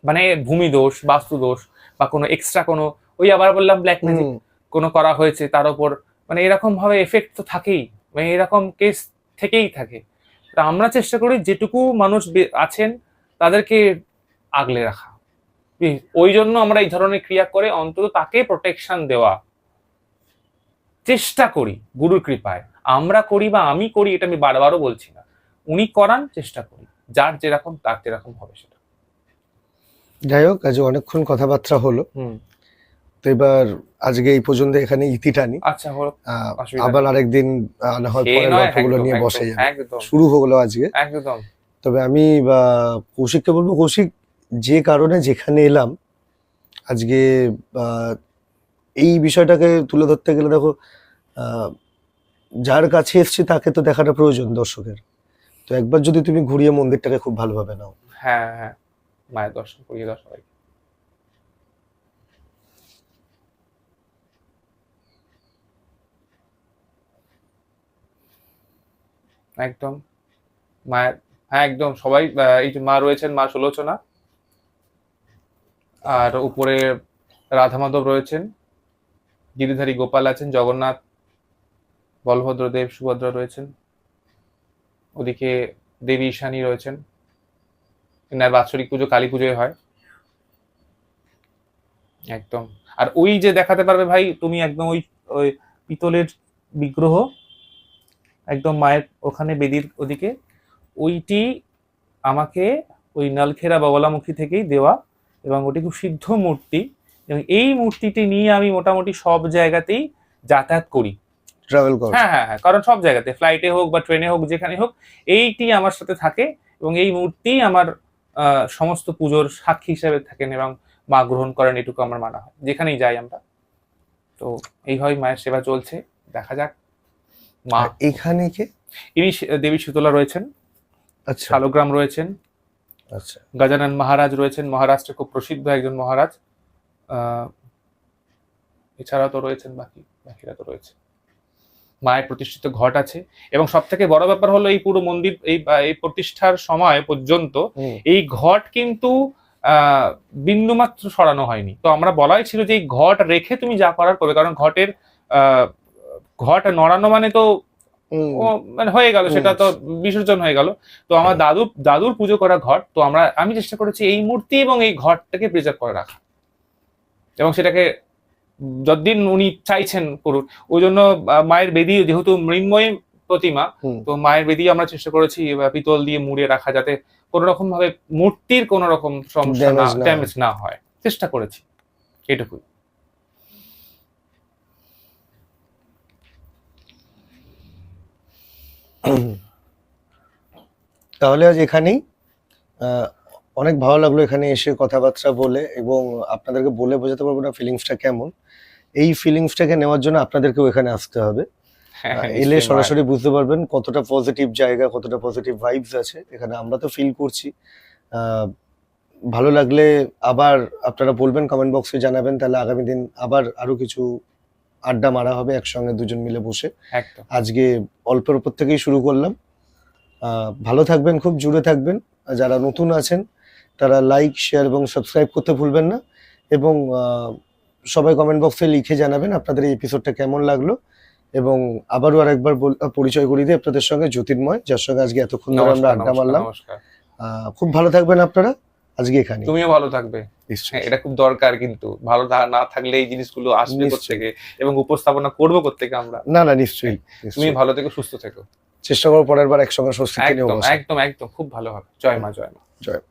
B: মানে ভূমি দোষ, বাস্তু দোষ বা কোনো এক্সট্রা কোনো ওই আবার বললাম ব্ল্যাক ম্যাজিক কোনো করা হয়েছে তার উপর, মানে এরকম ভাবে এফেক্ট তো থাকেই, মানে এরকম কেস থেকেই থাকে। তা আমরা চেষ্টা করি যেটুকু মানুষ আছেন তাদেরকে আগলে রাখা, ওই জন্য আমরা এই ধরনের ক্রিয়া করে অন্তত তাকে প্রোটেকশন দেওয়া চেষ্টা করি গুরুর কৃপায়। আমরা করি বা আমি করি এটা আমি বারবারও বলছি না, উনি করান, চেষ্টা করি, যার যেরকম তার যেরকম হবে সেটা।
A: যাই হোক, আজ অনেকক্ষণ কথাবার্তা হলো। তো এবার আজকে এই পর্যন্ত এখানে ইতি টানি।
B: আচ্ছা হলো, অসুবিধা
A: আবার আরেকদিন না হয়
B: এই
A: পরের
B: নয়,
A: গল্পগুলো
B: একদম,
A: নিয়ে
B: একদম,
A: বসে যাবে।
B: একদম
A: শুরু হলো আজকে।
B: একদম।
A: তবে আমি কৌশিককে বলবো, কৌশিক যে কারণে যেখানে এলাম আজকে এই বিষয়টাকে তুলে ধরতে গেলে দেখো, যার কাছে এসছি তাকে তো দেখাটা প্রয়োজন দর্শকের। তো একবার যদি তুমি ঘুরিয়ে মন্দিরটাকে খুব ভালোভাবে নাও।
B: হ্যাঁ হ্যাঁ, মায়ের দর্শন করিয়ে দাও সবাই। একদম মায়ের, হ্যাঁ একদম সবাই, এই যে মা রয়েছেন, মা সুলোচনা, আর উপরে রাধা মাধব রয়েছেন, গিরিধারী গোপাল আছেন, জগন্নাথ, বলভদ্র দেব, সুভদ্রা রয়েছেন, ওদিকে দেবী ঈশানী রয়েছেন। এনার বাৎসরিক পুজো কালী পুজোয় হয় একদম। আর ওই যে দেখাতে পারবে ভাই তুমি একদম ওই ওই পিতলের বিগ্রহ একদম মায়ের ওখানে বেদির ওদিকে, ওইটি আমাকে ওই নলখেরা বগলামুখী থেকেই দেওয়া, এবং ওটি খুব সিদ্ধ মূর্তি, এবং এই মূর্তিটি নিয়ে আমি মোটামুটি সব জায়গাতেই যাতায়াত করি,
A: ট্রাভেল করো।
B: হ্যাঁ হ্যাঁ হ্যাঁ, কারণ সব জায়গাতে ফ্লাইটে হোক বা ট্রেনে হোক যেখানে হোক এইটি আমার সাথে থাকে, এবং এই মূর্তি আমার সমস্ত পুজোর সাক্ষী হিসেবে থাকেন, এবং মা গ্রহণ করেন, এটুকু আমার মানা হয় যেখানেই যাই আমরা। তো এইভাবে মায়ের সেবা চলছে, দেখা যাক। মা
A: আর এখানে কে?
B: ইনি দেবী শীতলা রয়েছেন,
A: আচ্ছা
B: শালগ্রাম রয়েছেন,
A: আচ্ছা।
B: গজানন মহারাজ রয়েছেন, মহারাষ্ট্রে খুব প্রসিদ্ধ একজন মহারাজ। এছাড়াও তো রয়েছেন বাকিরা তো রয়েছে। মায়ের প্রতিষ্ঠিত ঘট আছে, এবং সব থেকে বড় ব্যাপার হলো এই পুরো মন্দির এই প্রতিষ্ঠার সময় পর্যন্ত এই ঘট কিন্তু বিন্দুমাত্র সরানো হয়নি। তো আমরা বলাই ছিল যে এই ঘট রেখে তুমি যা করার করবে, কারণ ঘট নড়ানো মানে তো মানে হয়ে গেল, সেটা তো বিসর্জন হয়ে গেল। তো আমার দাদুর পুজো করা ঘট, তো আমি চেষ্টা করেছি এই মূর্তি এবং এই ঘটটাকে প্রিজার্ভ করে রাখা, এবং সেটাকে যতদিন উনি চাইছেন করুন। ওই জন্য মায়ের বেদি যেহেতু মৃন্ময় প্রতিমা, তো মায়ের বেদি আমরা চেষ্টা করেছি পিতল দিয়ে মুড়ে রাখা, যাতে কোন রকম ভাবে মূর্তির কোন রকম সমস্যা ড্যামেজ না হয়, চেষ্টা করেছি এটুকুই।
A: তাহলে আজ এখানেই, অনেক ভালো লাগলো এখানে এসে কথাবার্তা বলে, এবং আপনাদেরকে বলে বোঝাতে পারবো না ফিলিংসটা কেমন। এই ফিলিংসটাকে নেওয়ার জন্য আপনাদেরকেও এখানে আসতে হবে। এলে সরাসরি বুঝতে পারবেন কতটা পজিটিভ জায়গা, কতটা পজিটিভ ভাইবস আছে এখানে। আমরা তো ফিল করছি। ভালো লাগলে আবার আপনারা বলবেন, কমেন্ট বক্সে জানাবেন, তাহলে আগামী দিন আবার আরো কিছু আড্ডা মারা হবে একসঙ্গে দুজন মিলে বসে। আজকে অল্পের উপর থেকেই শুরু করলাম। ভালো থাকবেন, খুব জুড়ে থাকবেন। যারা নতুন আছেন তারা লাইক, শেয়ার এবং সাবস্ক্রাইব করতে ভুলবেন না, এবং সবাই কমেন্ট বক্সে লিখে জানাবেন আপনাদের এই এপিসোডটা কেমন লাগলো। এবং আবারও আরেকবার পরিচয় করিয়ে দিই আপনাদের সঙ্গে, জ্যোতির্ময়, যার সঙ্গে আজকে এতক্ষণ ধরে আমরা আড্ডা মারলাম। খুব ভালো থাকবেন আপনারা আজকে এখানে।
B: তুমিও ভালো থাকবে, এটা খুব দরকার, কিন্তু ভালো না থাকলে এই জিনিসগুলো আসবে কোত্থেকে এবং উপস্থাপনা করবো কোত্থেকে আমরা।
A: না নিশ্চয়ই।
B: তুমি ভালো থেকো, সুস্থ থেকো,
A: চেষ্টা করো পরের বার একসঙ্গে স্বস্তি নিয়ে।
B: একদম একদম একদম, খুব ভালো হবে। জয় মা, জয় মা,
A: জয়।